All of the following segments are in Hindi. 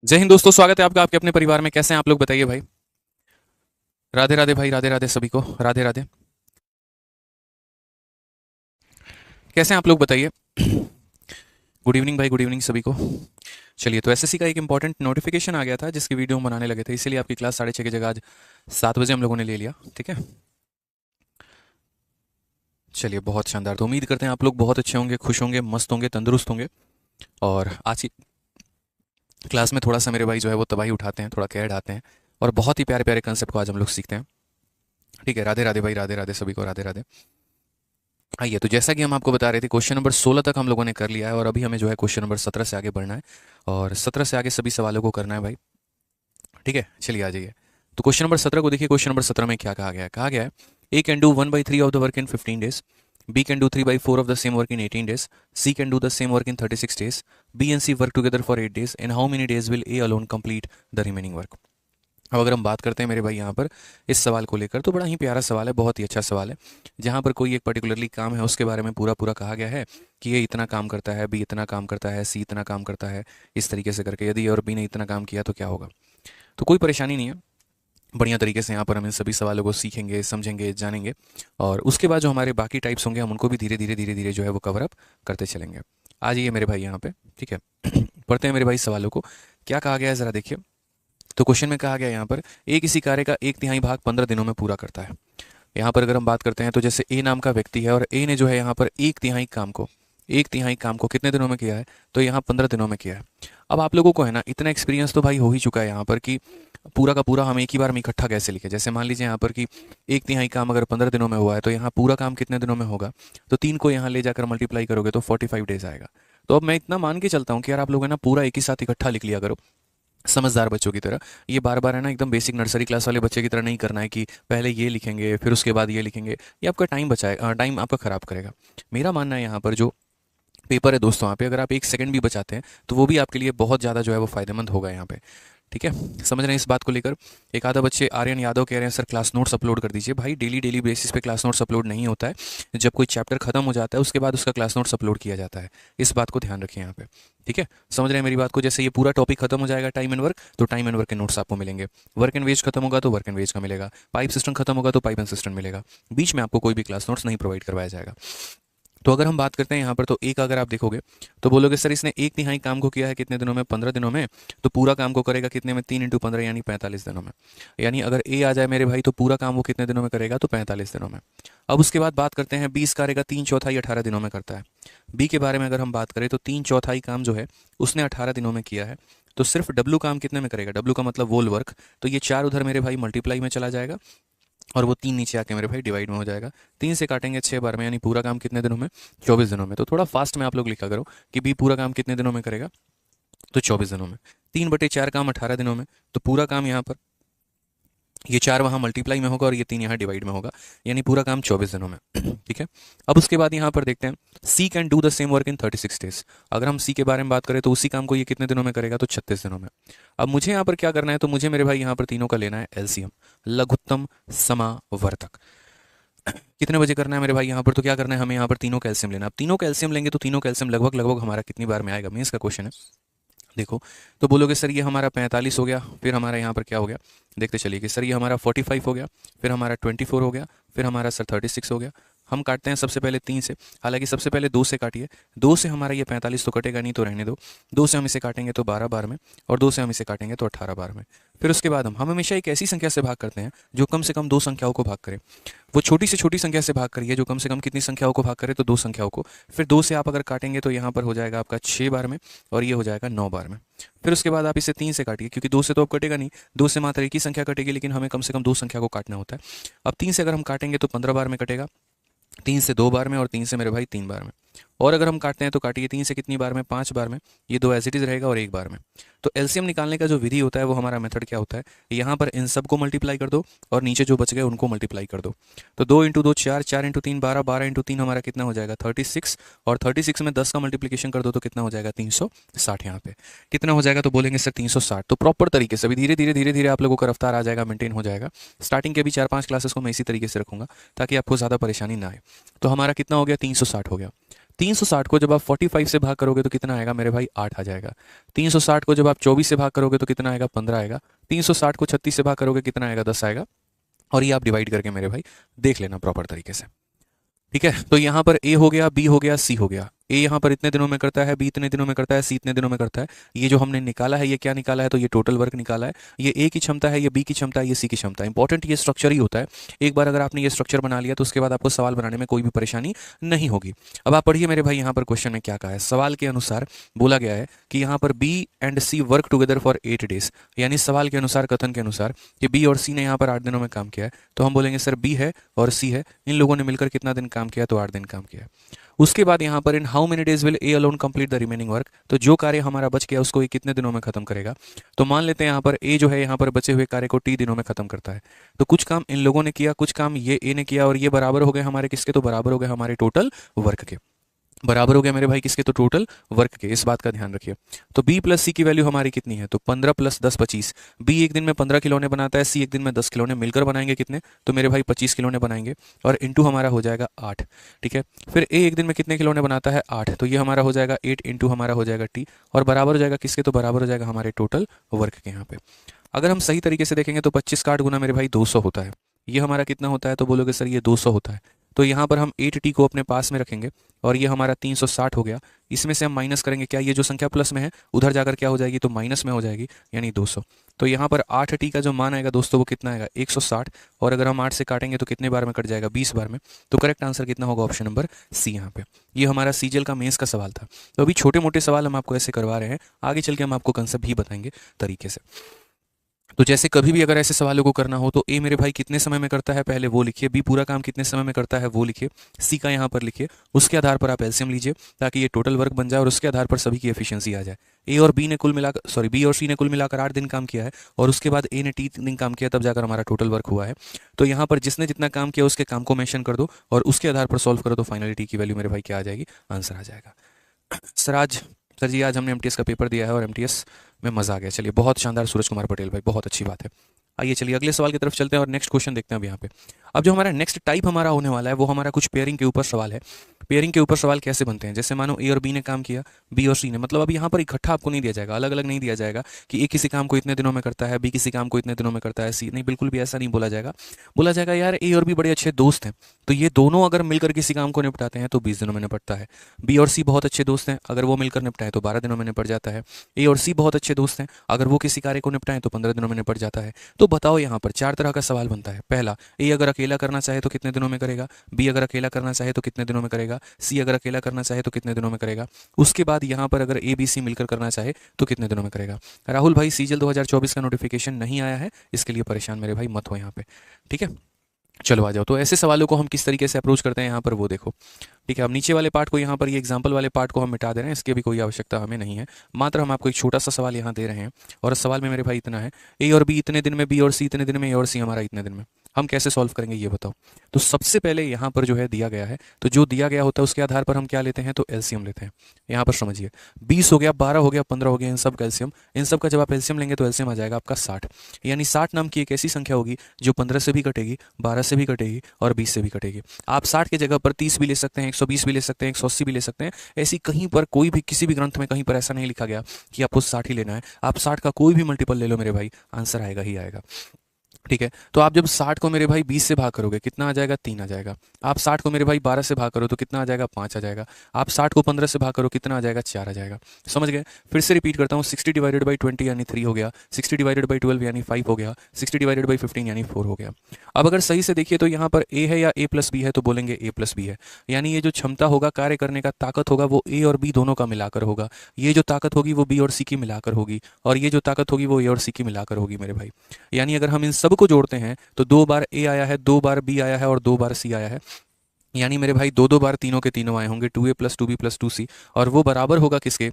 जय हिंद दोस्तों, स्वागत है आपका आपके अपने परिवार में। कैसे हैं आप लोग, बताइए भाई। राधे राधे भाई, राधे राधे सभी को, राधे राधे। कैसे हैं आप लोग, बताइए। गुड इवनिंग भाई, गुड इवनिंग सभी को। चलिए, तो एसएससी का एक इंपॉर्टेंट नोटिफिकेशन आ गया था जिसकी वीडियो हम बनाने लगे थे, इसीलिए आपकी क्लास 6:30 की जगह आज 7 बजे हम लोगों ने ले लिया। ठीक है, चलिए बहुत शानदार। तो उम्मीद करते हैं आप लोग बहुत अच्छे होंगे, खुश होंगे, मस्त होंगे, तंदुरुस्त होंगे। और आज की क्लास में थोड़ा सा मेरे भाई जो है वो तबाही उठाते हैं, थोड़ा कह ढाते हैं, और बहुत ही प्यारे प्यारे कंसेप्ट को आज हम लोग सीखते हैं। ठीक है, राधे राधे भाई, राधे राधे सभी को, राधे राधे। आइए, तो जैसा कि हम आपको बता रहे थे, क्वेश्चन नंबर 16 तक हम लोगों ने कर लिया है और अभी हमें जो है क्वेश्चन नंबर 17 से आगे बढ़ना है। और 17 से आगे सभी सवालों को करना है भाई। ठीक है, चलिए आ जाइए। तो क्वेश्चन नंबर 17 को देखिए। क्वेश्चन नंबर 17 में क्या कहा गया है? कहा गया है A can do 1/3 of the work in 15 days, B can do 3/4 of the same work in 18 days, C can do the same work in 36 days, B and C work together for 8 days, in how many days will A alone complete the remaining work. अब अगर हम बात करते हैं मेरे भाई यहाँ पर इस सवाल को लेकर, तो बड़ा ही प्यारा सवाल है, बहुत ही अच्छा सवाल है। जहाँ पर कोई एक पर्टिकुलरली काम है उसके बारे में पूरा पूरा कहा गया है कि ये इतना काम करता है, बी इतना काम करता है, सी इतना काम करता है, इस तरीके से करके यदि और बी ने इतना काम किया तो क्या होगा। तो कोई परेशानी नहीं है, बढ़िया तरीके से यहाँ पर हम इन सभी सवालों को सीखेंगे, समझेंगे, जानेंगे। और उसके बाद जो हमारे बाकी टाइप्स होंगे हम उनको भी धीरे धीरे धीरे धीरे जो है वो कवर अप करते चलेंगे। आ जाइए मेरे भाई यहाँ पे। ठीक है, पढ़ते हैं मेरे भाई सवालों को। क्या कहा गया है ज़रा देखिए। तो क्वेश्चन में कहा गया यहाँ पर ए किसी कार्य का 1/3 भाग 15 दिनों में पूरा करता है। यहाँ पर अगर हम बात करते हैं तो जैसे ए नाम का व्यक्ति है और ए ने जो है यहाँ पर 1/3 काम को कितने दिनों में किया है? तो यहाँ 15 दिनों में किया है। अब आप लोगों को है ना इतना एक्सपीरियंस तो भाई हो ही चुका है यहाँ पर कि पूरा का पूरा हम एक ही बार में इकट्ठा कैसे लिखे। जैसे मान लीजिए यहाँ पर कि 1/3 काम अगर 15 दिनों में हुआ है तो यहाँ पूरा काम कितने दिनों में होगा? तो 3 को यहाँ ले जाकर मल्टीप्लाई करोगे तो 45 डेज आएगा। तो अब मैं इतना मान के चलता हूँ कि यार आप लोग है ना पूरा एक ही साथ इकट्ठा लिख लिया करो, समझदार बच्चों की तरह। ये बार बार है ना एकदम बेसिक नर्सरी क्लास वाले बच्चे की तरह नहीं करना है कि पहले ये लिखेंगे फिर उसके बाद ये लिखेंगे। ये आपका टाइम बचाएगा, टाइम आपका ख़राब करेगा। मेरा मानना है यहाँ पर जो पेपर है दोस्तों, यहाँ पे अगर आप 1 सेकंड भी बचाते हैं तो वो भी आपके लिए बहुत ज़्यादा जो है वो फायदेमंद होगा यहाँ पे। ठीक है, समझ रहे हैं इस बात को लेकर। एक आधा बच्चे आर्यन यादव कह रहे हैं सर क्लास नोट्स अपलोड कर दीजिए। भाई डेली डेली बेसिस पे क्लास नोट्स अपलोड नहीं होता है। जब कोई चैप्टर खत्म हो जाता है उसके बाद उसका क्लास नोट्स अपलोड किया जाता है। इस बात को ध्यान रखिए यहाँ पे। ठीक है, समझ रहे हैं मेरी बात को। जैसे ये पूरा टॉपिक खत्म हो जाएगा टाइम एंड वर्क, तो टाइम एंड वर्क के नोट्स आपको मिलेंगे। वर्क एंड वेज खत्म होगा तो वर्क एंड वेज का मिलेगा। पाइप सिस्टम खत्म होगा तो पाइप एंड सिस्टम मिलेगा। बीच में आपको कोई भी क्लास नोट्स नहीं प्रोवाइड करवाया जाएगा। तो अगर हम बात करते हैं यहाँ पर तो एक अगर आप देखोगे तो बोलोगे सर इसने 1/3 काम को किया है कितने दिनों में? 15 दिनों में। तो पूरा काम को करेगा कितने में? 3 × 15 यानी 45 दिनों में। यानी अगर ए आ जाए मेरे भाई तो पूरा काम वो कितने दिनों में करेगा? तो 45 दिनों में। अब उसके बाद बात करते हैं 20 कार्य का 3/4 18 दिनों में करता है। बी के बारे में अगर हम बात करें तो 3/4 काम जो है उसने 18 दिनों में किया है। तो सिर्फ डब्लू काम कितने में करेगा? डब्लू का मतलब वोल वर्क। तो ये 4 उधर मेरे भाई मल्टीप्लाई में चला जाएगा और वो 3 नीचे आके मेरे भाई डिवाइड में हो जाएगा। 3 से काटेंगे 6 बार में, यानी पूरा काम कितने दिनों में? 24 दिनों में। तो थोड़ा फास्ट में आप लोग लिखा करो कि बी पूरा काम कितने दिनों में करेगा? तो 24 दिनों में। 3/4 काम 18 दिनों में। तो पूरा काम यहाँ पर ये 4 वहाँ मल्टीप्लाई में होगा और ये 3 यहाँ डिवाइड में होगा, यानी पूरा काम 24 दिनों में। ठीक है, अब उसके बाद यहाँ पर देखते हैं C can do the same work in 36 days। अगर हम सी के बारे में बात करें तो उसी काम को ये कितने दिनों में करेगा? तो 36 दिनों में। अब मुझे यहाँ पर क्या करना है? तो मुझे मेरे भाई यहाँ पर तीनों का लेना है एलसीएम, लघुत्तम समावर्तक। कितने बजे करना है मेरे भाई यहाँ पर? तो क्या करना है हमें यहाँ पर? तीनों कैल्शियम लेना। अब तीनों कैल्शियम लेंगे तो तीनों कैल्शियम लगभग लगभग हमारा कितनी बार में आएगा? मीन्स का क्वेश्चन है। देखो, तो बोलोगे सर ये हमारा 45 हो गया, फिर हमारा यहाँ पर क्या हो गया? देखते चलिए कि सर ये हमारा 45 हो गया, फिर हमारा 24 हो गया, फिर हमारा सर 36 हो गया। हम काटते हैं सबसे पहले 3 से, हालांकि सबसे पहले 2 से काटिए। 2 से हमारा ये 45 तो कटेगा नहीं, तो रहने दो। 2 से हम इसे काटेंगे तो 12 बार में, और 2 से हम इसे काटेंगे तो 18 बार में। फिर उसके बाद हम हमेशा एक ऐसी संख्या से भाग करते हैं जो कम से कम 2 संख्याओं को भाग करे। वो छोटी से छोटी संख्या से भाग करिए जो कम से कम कितनी संख्याओं को भाग करे? तो 2 संख्याओं को। फिर 2 से आप अगर काटेंगे तो यहाँ पर हो जाएगा आपका 6 बार में, और ये हो जाएगा 9 बार में। फिर उसके बाद आप इसे 3 से काटिए, क्योंकि 2 से तो अब कटेगा नहीं, 2 से मात्र एक ही संख्या कटेगी, लेकिन हमें कम से कम 2 संख्या को काटना होता है। अब 3 से अगर हम काटेंगे तो 15 बार में कटेगा, 3 से 2 बार में, और 3 से मेरे भाई 3 बार में। और अगर हम काटते हैं तो काटिए 3 से कितनी बार में? 5 बार में। ये 2 एज इट इज रहेगा और 1 बार में। तो एलसीएम निकालने का जो विधि होता है वो हमारा मेथड क्या होता है? यहाँ पर इन सब को मल्टीप्लाई कर दो और नीचे जो बच गए उनको मल्टीप्लाई कर दो। तो 2 × 2 4, 4 × 3 12, 12 × 3 हमारा कितना हो जाएगा? 36। और 36 में 10 का मल्टीप्लिकेशन कर दो तो कितना हो जाएगा? 360। यहाँ पे कितना हो जाएगा? तो बोलेंगे सर 360। तो प्रॉपर तरीके से अभी धीरे धीरे धीरे धीरे आप लोगों का रफ्तार आ जाएगा, मेंटेन हो जाएगा। स्टार्टिंग के भी 4-5 क्लासेस को मैं इसी तरीके से रखूंगा ताकि आपको ज़्यादा परेशानी ना आए। तो हमारा कितना हो गया? 360 हो गया। 360 को जब आप 45 से भाग करोगे तो कितना आएगा मेरे भाई, 8 आ जाएगा। 360 को जब आप 24 से भाग करोगे तो कितना आएगा, 15 आएगा। 360 को 36 से भाग करोगे कितना आएगा, 10 आएगा। और ये आप डिवाइड करके मेरे भाई देख लेना प्रॉपर तरीके से। ठीक है, तो यहाँ पर ए हो गया, बी हो गया, सी हो गया। ए यहाँ पर इतने दिनों में करता है, बी इतने दिनों में करता है, सी इतने दिनों में करता है। ये जो हमने निकाला है ये क्या निकाला है, तो ये टोटल वर्क निकाला है। ये ए की क्षमता है, ये बी की क्षमता है, ये सी की क्षमता है। इंपॉर्टेंट ये स्ट्रक्चर ही होता है। एक बार अगर आपने ये स्ट्रक्चर बना लिया तो उसके बाद आपको सवाल बनाने में कोई भी परेशानी नहीं होगी। अब आप पढ़िए मेरे भाई, यहाँ पर क्वेश्चन में क्या कहा है। सवाल के अनुसार बोला गया है कि यहाँ पर B and C work together for 8 days. यानी सवाल के अनुसार, कथन के अनुसार कि बी और सी ने यहाँ पर 8 दिनों में काम किया है। तो हम बोलेंगे सर बी है और सी है, इन लोगों ने मिलकर कितना दिन काम किया, तो 8 दिन काम किया। उसके बाद यहाँ पर इन how many days will A alone complete the remaining work. तो जो कार्य हमारा बच गया उसको ये कितने दिनों में खत्म करेगा। तो मान लेते हैं यहाँ पर ए जो है यहाँ पर बचे हुए कार्य को टी दिनों में खत्म करता है। तो कुछ काम इन लोगों ने किया, कुछ काम ये ए ने किया, और ये बराबर हो गए हमारे किसके, तो बराबर हो गए हमारे टोटल वर्क के। बराबर हो गया मेरे भाई किसके, तो टोटल वर्क के। इस बात का ध्यान रखिए। तो b प्लस सी की वैल्यू हमारी कितनी है, तो 15 प्लस 10 25। b एक दिन में 15 खिलौने बनाता है, c एक दिन में 10 खिलौने। मिलकर बनाएंगे कितने, तो मेरे भाई 25 खिलौने बनाएंगे, और इंटू हमारा हो जाएगा 8। ठीक है, फिर a एक दिन में कितने खिलौने बनाता है, 8। तो ये हमारा हो जाएगा 8 इंटू हमारा हो जाएगा t, और बराबर हो जाएगा किसके, तो बराबर हो जाएगा हमारे टोटल वर्क के। यहाँ पे अगर हम सही तरीके से देखेंगे तो 25 का 8 गुना मेरे भाई 200 होता है। ये हमारा कितना होता है, तो बोलोगे सर ये 200 होता है। तो यहाँ पर हम 8t को अपने पास में रखेंगे, और ये हमारा 360 हो गया। इसमें से हम माइनस करेंगे क्या, ये जो संख्या प्लस में है उधर जाकर क्या हो जाएगी, तो माइनस में हो जाएगी, यानी 200। तो यहाँ पर 8t का जो मान आएगा दोस्तों वो कितना आएगा, 160। और अगर हम 8 से काटेंगे तो कितने बार में कट जाएगा, 20 बार में। तो करेक्ट आंसर कितना होगा, ऑप्शन नंबर सी। यहाँ पे ये हमारा सीजीएल का मेंस का सवाल था। तो अभी छोटे मोटे सवाल हम आपको ऐसे करवा रहे हैं, आगे चल के हम आपको कंसेप्ट भी बताएंगे तरीके से। तो जैसे कभी भी अगर ऐसे सवालों को करना हो तो ए मेरे भाई कितने समय में करता है पहले वो लिखिए, बी पूरा काम कितने समय में करता है वो लिखिए, सी का यहाँ पर लिखिए। उसके आधार पर आप एलसीएम लीजिए ताकि ये टोटल वर्क बन जाए, और उसके आधार पर सभी की एफिशिएंसी आ जाए। ए और बी ने कुल मिलाकर, सॉरी बी और सी ने कुल मिलाकर 8 दिन काम किया है, और उसके बाद ए ने 3 दिन काम किया, तब जाकर हमारा टोटल वर्क हुआ है। तो यहाँ पर जिसने जितना काम किया उसके काम को मेंशन कर दो, और उसके आधार पर सॉल्व करो, तो फाइनली टी की वैल्यू मेरे भाई क्या आ जाएगी, आंसर आ जाएगा। सर जी आज हमने एमटीएस का पेपर दिया है और एमटीएस में मजा आ गया। चलिए बहुत शानदार सूरज कुमार पटेल भाई, बहुत अच्छी बात है। आइए चलिए अगले सवाल की तरफ चलते हैं और नेक्स्ट क्वेश्चन देखते हैं अब यहाँ पे। अब जो हमारा नेक्स्ट टाइप हमारा होने वाला है वो हमारा कुछ पेयरिंग के ऊपर सवाल है। पेयरिंग के ऊपर सवाल कैसे बनते हैं, जैसे मानो ए और बी ने काम किया, बी और सी ने, मतलब अब यहाँ पर इकट्ठा आपको नहीं दिया जाएगा, अलग अलग नहीं दिया जाएगा कि ए किसी काम को इतने दिनों में करता है, बी किसी काम को इतने दिनों में करता है, सी नहीं, बिल्कुल भी ऐसा नहीं बोला जाएगा। बोला जाएगा यार ए और बी बड़े अच्छे दोस्त हैं, तो ये दोनों अगर मिलकर किसी काम को निपटाते हैं तो 20 दिनों में निपटता है। बी और सी बहुत अच्छे दोस्त हैं, अगर वो मिलकर निपटाएं तो 12 दिनों में निपट जाता है। ए और सी बहुत अच्छे दोस्त हैं, अगर वो किसी कार्य को निपटाएं तो 15 दिनों में निपट जाता है। तो बताओ यहाँ पर 4 तरह का सवाल बनता है। पहला, ए अगर अकेला करना चाहे तो कितने दिनों में करेगा, बी अगर अकेला करना चाहे तो कितने दिनों में करेगा, सी अगर अकेला करना चाहे तो कितने दिनों में करेगा। उसके बाद यहाँ पर अगर ए बी सी मिलकर करना चाहे तो कितने दिनों में करेगा। राहुल भाई सीजीएल 2024 का नोटिफिकेशन नहीं आया है, इसके लिए परेशान मेरे भाई मत हो यहाँ पे, ठीक है। चलो आ जाओ, तो ऐसे सवालों को हम किस तरीके से अप्रोच करते हैं यहाँ पर वो देखो, ठीक है। अब नीचे वाले पार्ट को यहाँ पर ये एग्जाम्पल वाले पार्ट को हम मिटा दे रहे हैं, इसकी भी कोई आवश्यकता हमें नहीं है। मात्र हम आपको एक छोटा सा सवाल यहाँ दे रहे हैं, और सवाल में मेरे भाई इतना है, ए और बी इतने दिन में, बी और सी इतने दिन में, ए और सी हमारा इतने दिन में। हम कैसे सॉल्व करेंगे ये बताओ। तो सबसे पहले यहाँ पर जो है दिया गया है, तो जो दिया गया होता है उसके आधार पर हम क्या लेते हैं, तो एलसीएम लेते हैं। यहाँ पर समझिए 20 हो गया, 12 हो गया, 15 हो गया, इन सब का एलसीएम, इन सब का जब आप एलसीएम लेंगे तो एलसीएम आ जाएगा आपका 60। यानी 60 नाम की एक ऐसी संख्या होगी जो 15 से भी कटेगी, 12 से भी कटेगी और 20 से भी कटेगी। आप 60 की जगह पर 30 भी ले सकते हैं, 120 भी ले सकते हैं, 180 भी ले सकते हैं। ऐसी कहीं पर कोई भी किसी भी ग्रंथ में कहीं पर ऐसा नहीं लिखा गया कि आपको 60 ही लेना है। आप 60 का कोई भी मल्टीपल ले लो मेरे भाई, आंसर आएगा ही आएगा, ठीक है। तो आप जब 60 को मेरे भाई 20 से भाग करोगे कितना आ जाएगा, 3 आ जाएगा। आप 60 को मेरे भाई 12 से भाग करो तो कितना आ जाएगा, 5 आ जाएगा। आप 60 को 15 से भाग करो कितना आ जाएगा, 4 आ जाएगा। समझ गए। फिर से रिपीट करता हूँ, 60 डिवाइडेड बाई 20 यानी 3 हो गया, 60 डिवाइडेड बाई 12 यानी 5 हो गया, 60 डिवाइडेड बाई 15 यानी 4 हो गया। अब अगर सही से देखिए तो यहाँ पर ए है या ए प्लस बी है, तो बोलेंगे ए प्लस बी है। यानी ये जो क्षमता होगा, कार्य करने का ताकत होगा, वो ए और बी दोनों का मिलाकर होगा। ये जो ताकत होगी वो बी और सी की मिलाकर होगी, और ये जो ताकत होगी वो ए और सी की मिलाकर होगी मेरे भाई। यानी अगर हम इन सब को जोड़ते हैं तो 2 बार ए आया है, 2 बार बी आया है और 2 बार सी आया है। यानी मेरे भाई 2 बार तीनों के तीनों आए होंगे, 2a plus 2b plus 2c, और वो बराबर होगा किसके,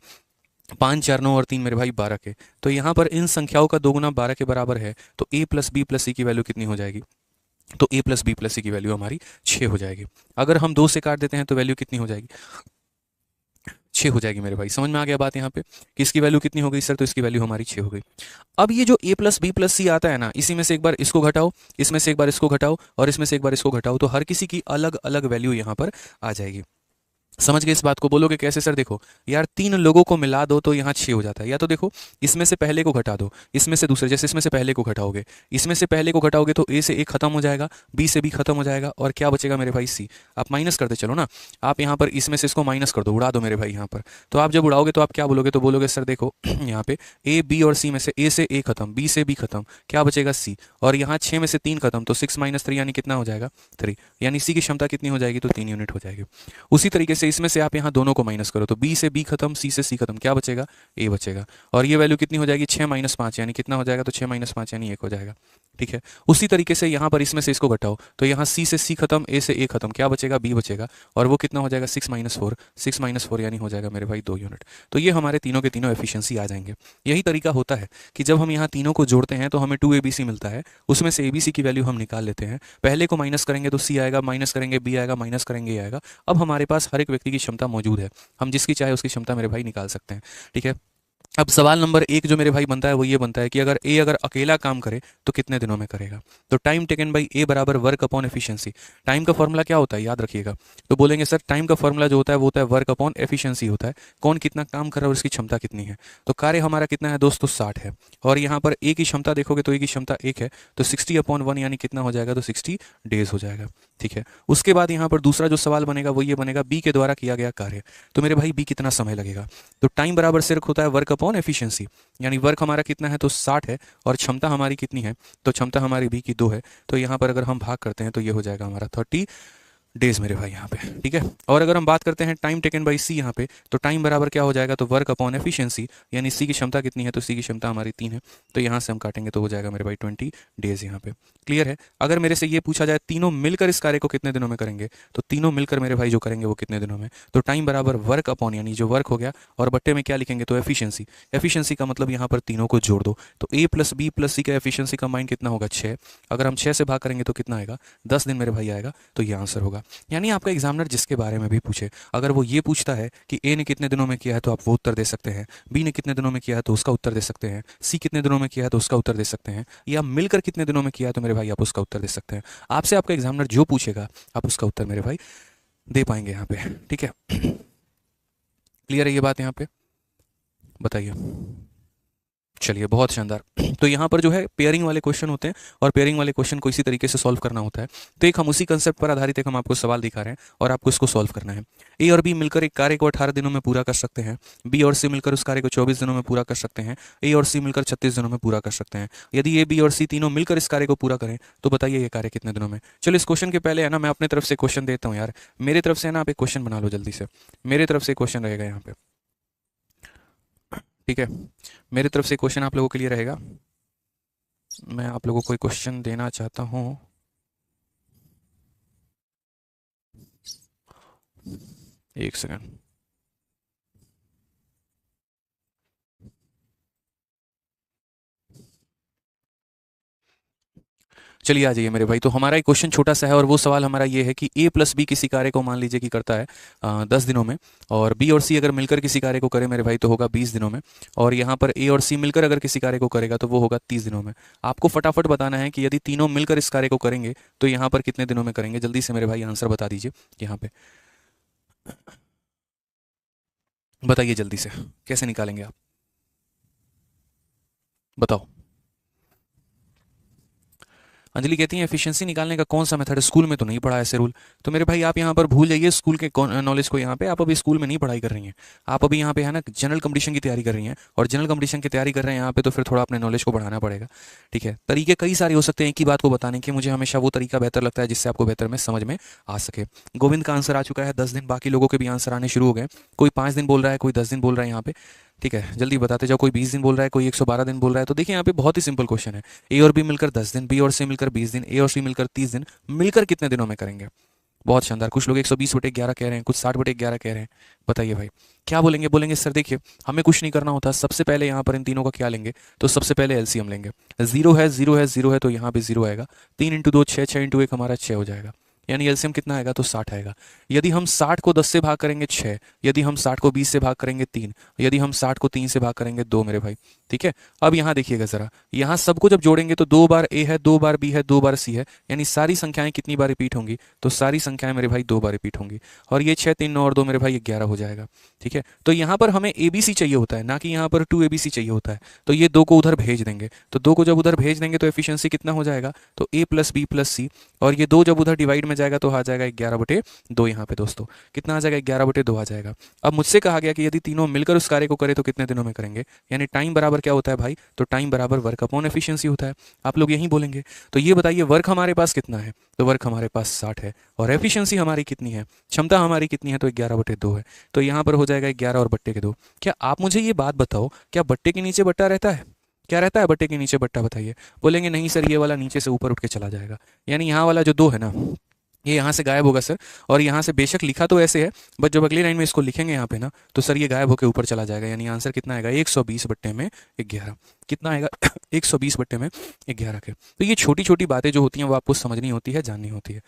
5 4 9 और 3 मेरे भाई 12 के। तो यहाँ पर इन संख्याओं का 2 गुना 12 के बराबर है, तो a प्लस बी प्लस सी की वैल्यू कितनी हो जाएगी, तो a प्लस बी प्लस सी की वैल्यू हमारी 6 हो जाएगी। अगर हम 2 से काट देते हैं तो वैल्यू कितनी हो जाएगी, 6 हो जाएगी मेरे भाई। समझ में आ गया बात यहाँ पे कि इसकी वैल्यू कितनी हो गई सर, तो इसकी वैल्यू हमारी 6 हो गई। अब ये जो a प्लस बी प्लस सी आता है ना, इसी में से एक बार इसको घटाओ, इसमें से एक बार इसको घटाओ, और इसमें से एक बार इसको घटाओ, तो हर किसी की अलग अलग वैल्यू यहाँ पर आ जाएगी। समझ गए इस बात को? बोलोगे कैसे सर? देखो यार, तीन लोगों को मिला दो तो यहाँ 6 हो जाता है। या तो देखो, इसमें से पहले को घटा दो, इसमें से दूसरे, जैसे इसमें से पहले को घटाओगे, इसमें से पहले को घटाओगे तो ए से ए खत्म हो जाएगा, बी से बी खत्म हो जाएगा, और क्या बचेगा मेरे भाई? सी। आप माइनस करते चलो ना। आप यहाँ पर इसमें से इसको माइनस कर दो, उड़ा दो मेरे भाई यहाँ पर। तो आप जब उड़ाओगे तो आप क्या बोलोगे? तो बोलोगे सर देखो यहाँ पे ए बी और सी में से ए खत्म, बी से बी खत्म, क्या बचेगा? सी। और यहाँ 6 में से 3 खत्म, तो 6 माइनस 3 यानी कितना हो जाएगा? 3। यानी सी की क्षमता कितनी हो जाएगी? तो 3 यूनिट हो जाएगी। उसी तरीके से इसमें से आप यहाँ दोनों को माइनस करो, तो बी से बी खत्म, सी से सी खत्म, क्या बचेगा? ए बचेगा। और ये वैल्यू कितनी हो जाएगी? 6 माइनस 5 यानी कितना हो जाएगा? तो 6 माइनस 5 यानी 1 हो जाएगा। ठीक है। उसी तरीके से यहाँ पर इसमें से इसको घटाओ, तो यहाँ सी से सी खत्म, ए से ए खत्म, क्या बचेगा? बी बचेगा। और वो कितना हो जाएगा? 6 माइनस 4, 6 माइनस 4 यानी हो जाएगा मेरे भाई 2 यूनिट। तो ये हमारे तीनों के तीनों एफिशिएंसी आ जाएंगे। यही तरीका होता है कि जब हम यहाँ तीनों को जोड़ते हैं तो हमें 2abc मिलता है, उसमें से abc की वैल्यू हम निकाल लेते हैं। पहले को माइनस करेंगे तो सी आएगा, माइनस करेंगे बी आएगा, माइनस करेंगे ए आएगा। अब हमारे पास हर एक व्यक्ति की क्षमता मौजूद है, हम जिसकी चाहे उसकी क्षमता मेरे भाई निकाल सकते हैं। ठीक है। अब सवाल नंबर 1 जो मेरे भाई बनता है वो ये बनता है कि अगर अकेला काम करे तो कितने दिनों में करेगा? तो टाइम टेकन बाई ए बराबर वर्क अपॉन एफिशिएंसी। टाइम का फॉर्मूला क्या होता है याद रखिएगा। तो बोलेंगे सर टाइम का फॉर्मूला जो होता है वो होता है वर्क अपॉन एफिशिएंसी होता है, कौन कितना काम कर रहा है और उसकी क्षमता कितनी है। तो कार्य हमारा कितना है दोस्तों? 60 है। और यहाँ पर ए की क्षमता देखोगे तो ए की क्षमता 1 है, तो 60/1 यानी कितना हो जाएगा? तो 60 डेज हो जाएगा। ठीक है। उसके बाद यहाँ पर दूसरा जो सवाल बनेगा वो ये बनेगा, बी के द्वारा किया गया कार्य। तो मेरे भाई बी कितना समय लगेगा? तो टाइम बराबर सिर्फ होता है वर्क अपॉन एफिशिएंसी, यानी वर्क हमारा कितना है? तो 60 है। और क्षमता हमारी कितनी है? तो क्षमता हमारी बी की 2 है। तो यहाँ पर अगर हम भाग करते हैं तो ये हो जाएगा हमारा 30 डेज मेरे भाई यहाँ पे। ठीक है। और अगर हम बात करते हैं टाइम टेकन बाई सी यहाँ पे, तो टाइम बराबर क्या हो जाएगा? तो वर्क अपॉन एफिशिएंसी, यानी सी की क्षमता कितनी है? तो सी की क्षमता हमारी 3 है। तो यहाँ से हम काटेंगे तो हो जाएगा मेरे भाई 20 डेज यहाँ पे। क्लियर है? अगर मेरे से ये पूछा जाए तीनों मिलकर इस कार्य को कितने दिनों में करेंगे, तो तीनों मिलकर मेरे भाई जो करेंगे वो कितने दिनों में? तो टाइम बराबर वर्क अपॉन, यानी जो वर्क हो गया, और बट्टे में क्या लिखेंगे? तो एफिशिएंसी। एफिशिएंसी का मतलब यहाँ पर तीनों को जोड़ दो, तो ए प्लस बी प्लस सी का एफिशिएंसी कंबाइन कितना होगा? 6। अगर हम 6 से भाग करेंगे तो कितना आएगा? 10 दिन मेरे भाई आएगा। तो ये आंसर होगा। यानी आपका एग्जामिनर जिसके बारे में भी पूछे, अगर वो ये पूछता है कि ए ने कितने दिनों में किया है तो आप वो उत्तर दे सकते हैं, बी ने कितने दिनों में किया है तो उसका उत्तर दे सकते हैं, सी कितने दिनों में किया है तो उसका उत्तर दे सकते हैं, या मिलकर कितने दिनों में किया है तो मेरे भाई आप उसका उत्तर दे सकते हैं। आपसे आपका एग्जामिनर जो पूछेगा आप उसका उत्तर मेरे भाई दे पाएंगे यहाँ पे। ठीक है। क्लियर है ये बात यहाँ पे? बताइए। चलिए बहुत शानदार। तो यहाँ पर जो है पेयरिंग वाले क्वेश्चन होते हैं, और पेयरिंग वाले क्वेश्चन को इसी तरीके से सॉल्व करना होता है। तो एक हम उसी कंसेप्ट पर आधारित एक हम आपको सवाल दिखा रहे हैं और आपको इसको सॉल्व करना है। ए और बी मिलकर एक कार्य को 18 दिनों में पूरा कर सकते हैं, बी और सी मिलकर उस कार्य को 24 दिनों में पूरा कर सकते हैं, ए और सी मिलकर 36 दिनों में पूरा कर सकते हैं। यदि ए बी और सी तीनों मिलकर इस कार्य को पूरा करें तो बताइए ये कार्य कितने दिनों में? चलो इस क्वेश्चन के पहले है ना मैं अपने तरफ से क्वेश्चन देता हूँ यार। मेरे तरफ से है ना आप एक क्वेश्चन बना लो जल्दी से। मेरे तरफ से क्वेश्चन रहेगा यहाँ पे। ठीक है। मेरी तरफ से क्वेश्चन आप लोगों के लिए रहेगा। मैं आप लोगों को कोई क्वेश्चन देना चाहता हूँ। एक सेकंड। चलिए आ जाइए मेरे भाई। तो हमारा एक क्वेश्चन छोटा सा है और वो सवाल हमारा ये है कि ए प्लस बी किसी कार्य को मान लीजिए कि करता है 10 दिनों में, और बी और सी अगर मिलकर किसी कार्य को करे मेरे भाई तो होगा 20 दिनों में, और यहाँ पर ए और सी मिलकर अगर किसी कार्य को करेगा तो वो होगा 30 दिनों में। आपको फटाफट बताना है कि यदि तीनों मिलकर इस कार्य को करेंगे तो यहाँ पर कितने दिनों में करेंगे। जल्दी से मेरे भाई आंसर बता दीजिए यहाँ पे। बताइए जल्दी से, कैसे निकालेंगे आप? बताओ। अंजलि कहती है एफिशिएंसी निकालने का कौन सा मेथड है? स्कूल में तो नहीं पढ़ा ऐसे रूल। तो मेरे भाई आप यहाँ पर भूल जाइए स्कूल के नॉलेज को। यहाँ पे आप अभी स्कूल में नहीं पढ़ाई कर रही हैं, आप अभी यहाँ पे है ना जनरल कंपटीशन की तैयारी कर रही हैं, और जनरल कंपटीशन की तैयारी कर रहे हैं यहाँ पे तो फिर थोड़ा अपने नॉलेज को बढ़ाना पड़ेगा। ठीक है। तरीके कई सारे हो सकते हैं एक ही बात को बताने के, मुझे हमेशा वो तरीका बेहतर लगता है जिससे आपको बेहतर में समझ में आ सके। गोविंद का आंसर आ चुका है 10 दिन, बाकी लोगों के भी आंसर आने शुरू हो गए। कोई 5 दिन बोल रहा है, कोई 10 दिन बोल रहा है यहाँ पे। ठीक है, जल्दी बताते जाओ। कोई 20 दिन बोल रहा है, कोई 112 दिन बोल रहा है। तो देखिए यहाँ पे बहुत ही सिंपल क्वेश्चन है। ए और बी मिलकर 10 दिन, बी और सी मिलकर 20 दिन, ए और सी मिलकर 30 दिन, मिलकर कितने दिनों में करेंगे? बहुत शानदार। कुछ लोग 120/11 कह रहे हैं, कुछ 60/11 कह रहे हैं। बताइए भाई क्या बोलेंगे? बोलेंगे सर देखिए हमें कुछ नहीं करना होता, सबसे पहले यहाँ पर इन तीनों का क्या लेंगे? तो सबसे पहले एलसीएम लेंगे। 0 है 0 है 0 है तो यहाँ पे 0 आएगा। 3 × 2 6, 6 × 1 हमारा 6 हो जाएगा। यानी एलसीएम कितना आएगा, तो 60 आएगा। यदि हम 60 को 10 से भाग करेंगे 6, यदि हम 60 को 20 से भाग करेंगे 3, यदि हम 60 को 3 से भाग करेंगे 2 मेरे भाई। ठीक है, अब यहाँ देखिएगा ज़रा, यहाँ सबको जब जोड़ेंगे तो 2 बार ए है, 2 बार बी है, 2 बार सी है, यानी सारी संख्याएं कितनी बार रिपीट होंगी, तो सारी संख्याएं मेरे भाई 2 बार रिपीट होंगी। और ये 6 3 9 और 2 मेरे भाई 11 हो जाएगा। ठीक है, तो यहाँ पर हमें ए बी सी चाहिए होता है, ना कि यहाँ पर 2 ए बी सी चाहिए होता है। तो ये 2 को उधर भेज देंगे, तो 2 को जब उधर भेज देंगे तो एफिशिएंसी कितना हो जाएगा, तो ए प्लस बी प्लस सी, और ये 2 जब उधर डिवाइड में जाएगा तो आ जाएगा 11/2। यहाँ पे दोस्तों कितना आ जाएगा, 11/2 आ जाएगा। अब मुझसे कहा गया कि यदि तीनों मिलकर उस कार्य को करें तो कितने दिनों में करेंगे, यानी टाइम बराबर क्या होता है भाई, तो टाइम बराबर वर्क अपॉन एफिशिएंसी होता है। आप लोग यही बोलेंगे। तो ये बताइए वर्क हमारे पास कितना है, तो वर्क हमारे पास 60 है, और एफिशिएंसी हमारी कितनी है, क्षमता हमारी कितनी है, तो 11/2 है। तो यहाँ पर हो जाएगा 11 और बट्टे के 2। क्या आप मुझे ये बात बताओ, क्या बट्टे के नीचे बट्टा रहता है, क्या रहता है बट्टे के नीचे बट्टा, बताइए। बोलेंगे नहीं सर, ये वाला नीचे से ऊपर उठ के चला जाएगा, यानी यहाँ वाला जो 2 है ना, ये यहाँ से गायब होगा सर। और यहाँ से बेशक लिखा तो ऐसे है, बट जब अगली लाइन में इसको लिखेंगे यहाँ पे ना, तो सर ये गायब होकर ऊपर चला जाएगा, यानी आंसर कितना आएगा, 120/11। कितना आएगा 120/11 के। तो ये छोटी छोटी बातें जो होती हैं वो आपको समझनी होती है, जाननी होती है।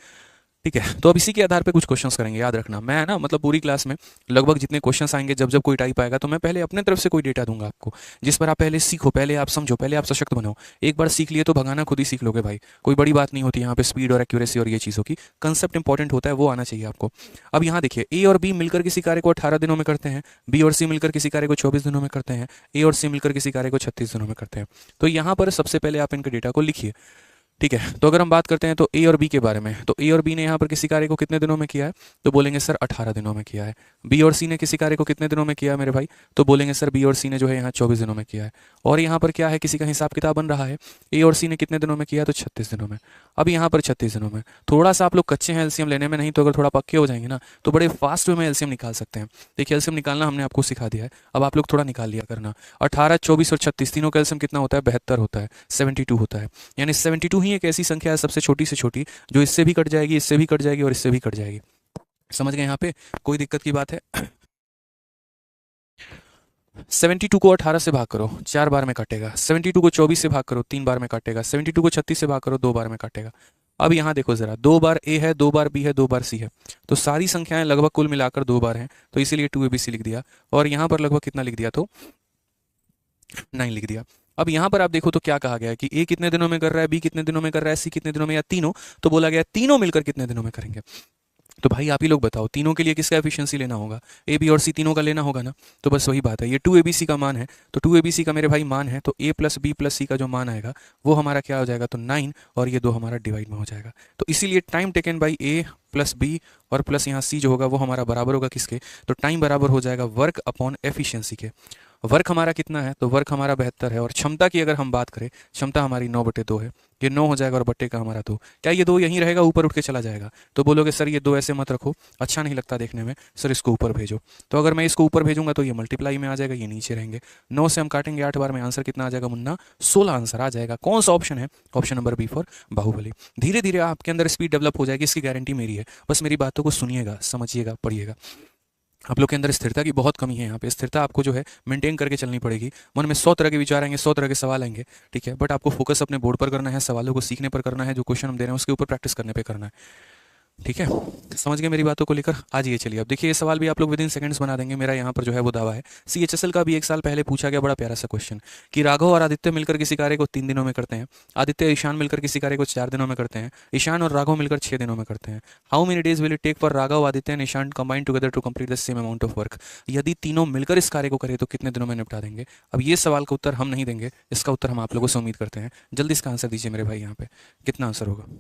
ठीक है, तो अब इसी के आधार पे कुछ क्वेश्चंस करेंगे। याद रखना, मैं ना मतलब पूरी क्लास में लगभग जितने क्वेश्चंस आएंगे, जब जब कोई टाइप आएगा, तो मैं पहले अपने तरफ से कोई डेटा दूंगा आपको, जिस पर आप पहले सीखो, पहले आप समझो, पहले आप सशक्त बनो। एक बार सीख लिए तो भगाना खुद ही सीख लोगे भाई, कोई बड़ी बात नहीं होती यहाँ पे स्पीड और एक्यूरेसी और ये चीज़ों की। कंसेप्ट इंपॉर्टेंट होता है, वो आना चाहिए आपको। अब यहाँ देखिए, ए और बी मिलकर किसी कार्य को 18 दिनों में करते हैं, बी और सी मिलकर किसी कार्य को 24 दिनों में करते हैं, ए और सी मिलकर किसी कार्य को 36 दिनों में करते हैं। तो यहाँ पर सबसे पहले आप इनके डेटा को लिखिए। ठीक है, तो अगर हम बात करते हैं तो ए और बी के बारे में, तो ए और बी ने यहाँ पर किसी कार्य को कितने दिनों में किया है, तो बोलेंगे सर 18 दिनों में किया है। बी और सी ने किसी कार्य को कितने दिनों में किया है मेरे भाई, तो बोलेंगे सर बी और सी ने जो है यहाँ 24 दिनों में किया है। और यहाँ पर क्या है, किसी का हिसाब किताब बन रहा है, ए और सी ने कितने दिनों में किया, तो 36 दिनों में। अब यहाँ पर 36 दिनों में थोड़ा सा आप लोग कच्चे हैं एलसीएम लेने में, नहीं तो अगर थोड़ा पक्के हो जाएंगे ना, तो बड़े फास्ट वे में एलसीएम निकाल सकते हैं। देखिए एलसीएम निकालना हमने आपको सिखा दिया है, अब आप लोग थोड़ा निकाल लिया करना। 18, 24 और 36 तीनों का एलसीएम कितना होता है, 72 होता है, 72 होता है। यानी 72 ही एक ऐसी संख्या है सबसे छोटी से छोटी, जो इससे भी कट जाएगी, इससे भी कट जाएगी और इससे भी कट जाएगी। समझ गए यहाँ पे, कोई दिक्कत की बात है। 72 को 18 से भाग करो, 4 बार में काटेगा। 72 को 24 से भाग करो, 3 बार में काटेगा। 72 को 36 से भाग करो, 2 बार में काटेगा। अब यहाँ देखो जरा, 2 बार ए है, 2 बार बी है, 2 बार सी है, तो सारी संख्याएं लगभग कुल मिलाकर 2 बार हैं, तो इसीलिए 2abc लिख दिया। और यहाँ पर लगभग कितना लिख दिया, तो 9 लिख दिया। अब यहाँ पर आप देखो तो क्या कहा गया है कि ए कितने दिनों में कर रहा है, बी कितने दिनों में कर रहा है, सी कितने दिनों में, या तीनों। तो बोला गया तीनों मिलकर कितने दिनों में करेंगे। तो भाई आप ही लोग बताओ, तीनों के लिए किसका एफिशिएंसी लेना होगा, ए बी और सी तीनों का लेना होगा ना। तो बस वही बात है, ये 2abc का मान है, तो 2abc का मेरे भाई मान है, तो a प्लस बी प्लस सी का जो मान आएगा वो हमारा क्या हो जाएगा, तो 9, और ये 2 हमारा डिवाइड में हो जाएगा। तो इसीलिए time taken by A plus B और प्लस यहाँ सी जो होगा वो हमारा बराबर होगा किसके, तो टाइम बराबर हो जाएगा वर्क अपॉन एफिशिएंसी के। वर्क हमारा कितना है, तो वर्क हमारा 72 है। और क्षमता की अगर हम बात करें, क्षमता हमारी 9/2 है, ये 9 हो जाएगा और बट्टे का हमारा 2। क्या ये 2 यहीं रहेगा, ऊपर उठ के चला जाएगा। तो बोलोगे सर ये 2 ऐसे मत रखो, अच्छा नहीं लगता देखने में, सर इसको ऊपर भेजो। तो अगर मैं इसको ऊपर भेजूंगा तो ये मल्टीप्लाई में आ जाएगा, ये नीचे रहेंगे। 9 से हम काटेंगे 8 बार में, आंसर कितना आ जाएगा मुन्ना, 16 आंसर आ जाएगा। कौन सा ऑप्शन है, option number B for Baahubali. धीरे धीरे आपके अंदर स्पीड डेवलप हो जाएगी, इसकी गारंटी मेरी है। बस मेरी बातों को सुनिएगा, समझिएगा, पढ़िएगा। आप लोग के अंदर स्थिरता की बहुत कमी है, यहाँ पे स्थिरता आपको जो है मेंटेन करके चलनी पड़ेगी। मन में 100 तरह के विचार आएंगे, 100 तरह के सवाल आएंगे, ठीक है, बट आपको फोकस अपने बोर्ड पर करना है, सवालों को सीखने पर करना है, जो क्वेश्चन हम दे रहे हैं उसके ऊपर प्रैक्टिस करने पे करना है। ठीक है, समझ गए मेरी बातों को लेकर। आज ये चलिए, अब देखिए ये सवाल भी आप लोग विद इन सेकंड्स बना देंगे, मेरा यहाँ पर जो है वो दावा है। सीएचएसएल का भी 1 साल पहले पूछा गया बड़ा प्यारा सा क्वेश्चन, कि राघव और आदित्य मिलकर किसी कार्य को 3 दिनों में करते हैं, आदित्य ईशान मिलकर किसी कार्य को 4 दिनों में करते हैं, ईशान और राघव मिलकर 6 दिनों में करते हैं। How many days will it take for Raghav, Aditya and Ishaan combine together to complete the same amount of work. यदि तीनों मिलकर इस कार्य को करें तो कितने दिनों में निपटा देंगे। अब ये सवाल का उत्तर हम नहीं देंगे, इसका उत्तर हम आप लोगों से उम्मीद करते हैं। जल्दी इसका आंसर दीजिए मेरे भाई, यहाँ पे कितना आंसर होगा।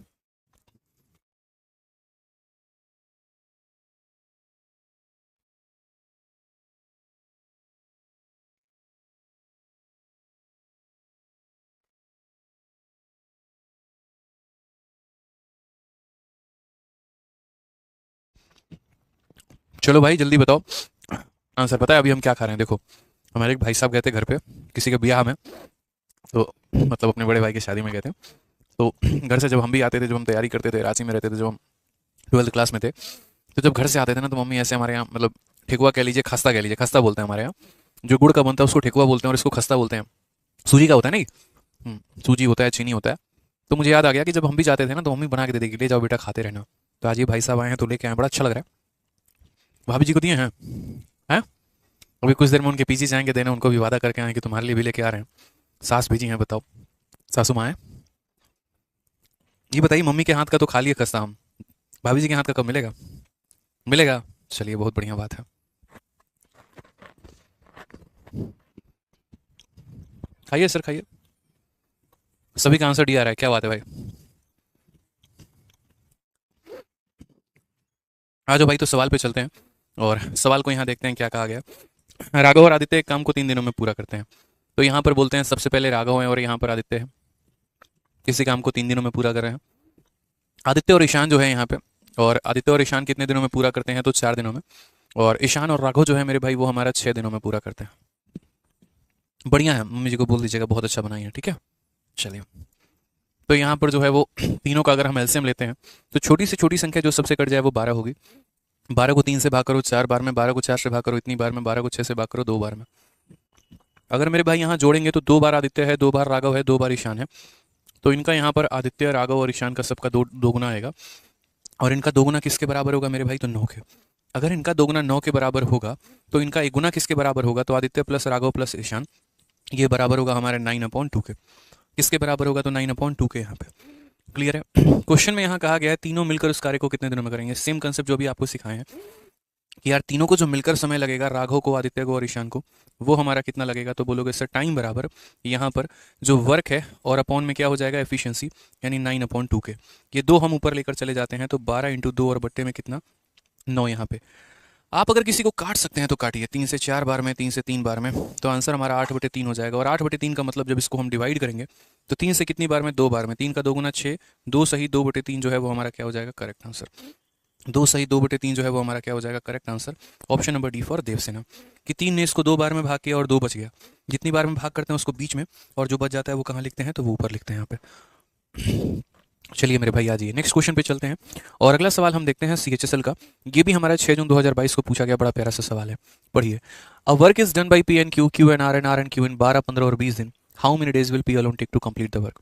चलो भाई जल्दी बताओ आंसर। पता है अभी हम क्या खा रहे हैं, देखो हमारे एक भाई साहब गए थे घर पे किसी के ब्याह में, तो मतलब अपने बड़े भाई की शादी में गए थे। तो घर से जब हम भी आते थे, जब हम तैयारी करते थे, रांची में रहते थे जब हम 12th क्लास में थे, तो जब घर से आते थे ना, तो मम्मी ऐसे हमारे यहाँ मतलब ठेकुआ कह लीजिए, खस्ता कह लीजिए, खस्ता बोलते हैं हमारे यहाँ, जो गुड़ का बनता है उसको ठेकुआ बोलते हैं और इसको खस्ता बोलते हैं। सूजी का होता है नहीं, सूजी होता है, चीनी होता है। तो मुझे याद आ गया कि जब हम भी जाते थे ना, तो मम्मी बना के दे देगी, ले जाओ बेटा खाते रहना। तो आज ये भाई साहब आए हैं तो लेके आए, बड़ा अच्छा लग रहा है। भाभी जी को दिए हैं? हैं? अभी कुछ देर में उनके पीछे जाएंगे देने, उनको भी वादा करके आए कि तुम्हारे लिए भी लेके आ रहे हैं। सास भेजी हैं, बताओ। सासू माँ है। ये बताइए, मम्मी के हाथ का तो खा लिए खस्ता हम, भाभी जी के हाथ का कब मिलेगा? मिलेगा। चलिए, बहुत बढ़िया बात है। खाइए सर, खाइए। सभी का आंसर डी आ रहा है, क्या बात है भाई। आ जाओ भाई, तो सवाल पे चलते हैं और सवाल को यहाँ देखते हैं क्या कहा गया। राघव और आदित्य एक काम को 3 दिनों में पूरा करते हैं। तो यहाँ पर बोलते हैं सबसे पहले राघव है और यहाँ पर आदित्य है, किसी काम को 3 दिनों में पूरा कर रहे हैं। आदित्य और ईशान जो है यहाँ पे, और आदित्य और ईशान कितने दिनों में पूरा करते हैं? तो 4 दिनों में। और ईशान और राघव जो है मेरे भाई, वो हमारा 6 दिनों में पूरा करते हैं। बढ़िया है, मम्मी जी को बोल दीजिएगा बहुत अच्छा बनाई है, ठीक है। चलिए, तो यहाँ पर जो है वो तीनों का अगर हम एलसीएम लेते हैं तो छोटी से छोटी संख्या जो सबसे कट जाए वो 12 होगी। 12 को 3 से भाग करो 4 बार में, 12 को 4 से भाग करो इतनी बार में, 12 को 6 से भाग करो 2 बार में। अगर मेरे भाई यहाँ जोड़ेंगे तो 2 बार आदित्य है, 2 बार राघव है, 2 बार ईशान है। तो इनका यहाँ पर आदित्य, राघव और ईशान का सबका दोगुना आएगा। और इनका दोगुना किसके बराबर होगा मेरे भाई? तो 9 के। अगर इनका दोगुना 9 के बराबर होगा तो इनका एक गुना किसके बराबर होगा? तो आदित्य प्लस राघव प्लस ईशान, ये बराबर होगा हमारे 9/2 के। किसके बराबर होगा? तो 9/2 के। यहाँ पे क्लियर है। क्वेश्चन में यहाँ कहा गया है तीनों मिलकर उस कार्य को कितने दिनों में करेंगे। सेम कंसेप्ट जो भी आपको सिखाए हैं कि यार तीनों को जो मिलकर समय लगेगा, राघव को, आदित्य को और ईशान को, वो हमारा कितना लगेगा? तो बोलोगे सर टाइम बराबर यहाँ पर जो वर्क है और अपॉन में क्या हो जाएगा? एफिशिएंसी, यानी 9/2 के। ये दो हम ऊपर लेकर चले जाते हैं तो 12 × 2 और बट्टे में कितना? 9। यहाँ पे आप अगर किसी को काट सकते हैं तो काटिए, 3 से 4 बार में, 3 से 3 बार में, तो आंसर हमारा 8/3 हो जाएगा। और 8/3 का मतलब जब इसको हम डिवाइड करेंगे तो 3 से कितनी बार में? 2 बार में। 3 का दोगुना 6, 2 सही 2/3 जो है वो हमारा क्या हो जाएगा? Correct answer. 2 सही 2/3 जो है वो हमारा क्या हो जाएगा? Correct answer. Option number D for Devasena. कि 3 ने इसको 2 बार में भाग किया और 2 बच गया। जितनी बार में भाग करते हैं उसको बीच में, और जो बच जाता है वो कहाँ लिखते हैं? तो वो ऊपर लिखते हैं यहाँ पे। चलिए मेरे भाई, आ जाइए नेक्स्ट क्वेश्चन पे चलते हैं। और अगला सवाल हम देखते हैं सीएचएसएल का। ये भी हमारा 6 जून 2022 को पूछा गया, बड़ा प्यारा सा सवाल है, पढ़िए। A work is done by P and Q, Q and R and Q in 12, 15 और 20 दिन। How many days will P alone take to complete the work?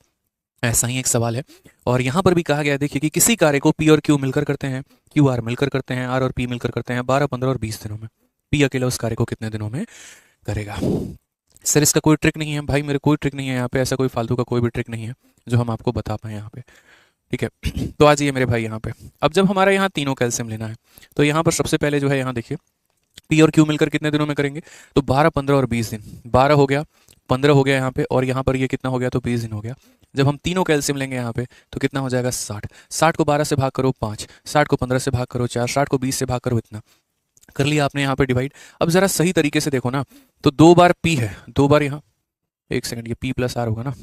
ऐसा ही एक सवाल है। और यहाँ पर भी कहा गया है, देखिए कि किसी कार्य को पी और क्यू मिलकर करते हैं, क्यू आर मिलकर करते हैं, आर और पी मिलकर करते हैं 12, 15 और 20 दिनों में। पी अकेला उस कार्य को कितने दिनों में करेगा? सर इसका कोई ट्रिक नहीं है भाई, मेरे कोई ट्रिक नहीं है यहाँ पे, ऐसा कोई फालतू का कोई भी ट्रिक नहीं है जो हम आपको बता पाए यहाँ पे, ठीक है। तो आ जाइए मेरे भाई यहाँ पे। अब जब हमारा यहाँ तीनों कैल्शियम लेना है तो यहाँ पर सबसे पहले जो है यहाँ देखिए, पी और क्यू मिलकर कितने दिनों में करेंगे? तो 12, 15 और 20 दिन। 12 हो गया, 15 हो गया यहाँ पे, और यहाँ पर ये कितना हो गया? तो 20 दिन हो गया। जब हम तीनों कैल्शियम लेंगे यहाँ पे तो कितना हो जाएगा? 60। 60 को 12 से भाग करो 5, 60 को 15 से भाग करो 4, 60 को 20 से भाग करो इतना। कर लिया आपने यहाँ पे डिवाइड। अब जरा सही तरीके से देखो ना, तो 2 बार पी है, 2 बार यहाँ, एक सेकंड, ये पी प्लस आर होगा ना।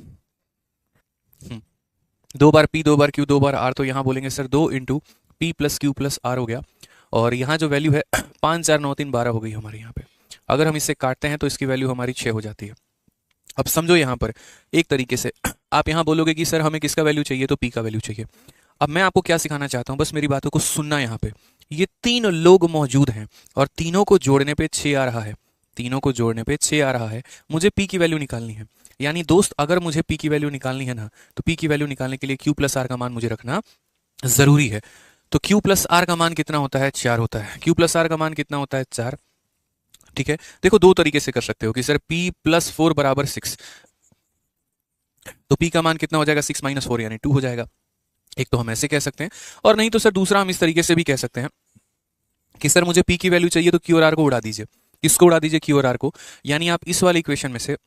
2 बार पी, 2 बार क्यू, 2 बार आर, तो यहाँ बोलेंगे sir 2 into P plus Q plus R हो गया। और यहाँ जो वैल्यू है 5, 4, 9, 3, 12 हो गई हमारे यहाँ पे। अगर हम इससे काटते हैं तो इसकी वैल्यू हमारी 6 हो जाती है। अब समझो यहाँ पर एक तरीके से आप यहाँ बोलोगे कि सर हमें किसका वैल्यू चाहिए? तो पी का वैल्यू चाहिए। अब मैं आपको क्या सिखाना चाहता हूँ, बस मेरी बातों को सुनना। यहाँ पे ये 3 लोग मौजूद हैं और तीनों को जोड़ने पे 6 आ रहा है, तीनों को जोड़ने पे 6 आ रहा है। मुझे पी की वैल्यू निकालनी है। यानी दोस्त, अगर मुझे पी की वैल्यू निकालनी है ना, तो पी की वैल्यू निकालने के लिए क्यू प्लस आर का मान मुझे रखना जरूरी है। तो क्यू प्लस आर का मान कितना होता है? 4 होता है। क्यू प्लस आर का मान कितना होता है? 4, ठीक है। देखो दो तरीके से कर सकते हो कि सर p प्लस 4 बराबर 6, तो p का मान कितना हो जाएगा? 6 माइनस 4 यानी 2 हो जाएगा। एक तो हम ऐसे कह सकते हैं, और नहीं तो सर दूसरा हम इस तरीके से भी कह सकते हैं कि सर मुझे p की वैल्यू चाहिए तो q और r को उड़ा दीजिए। किसको उड़ा दीजिए? q और r को। यानी आप इस वाले इक्वेशन में से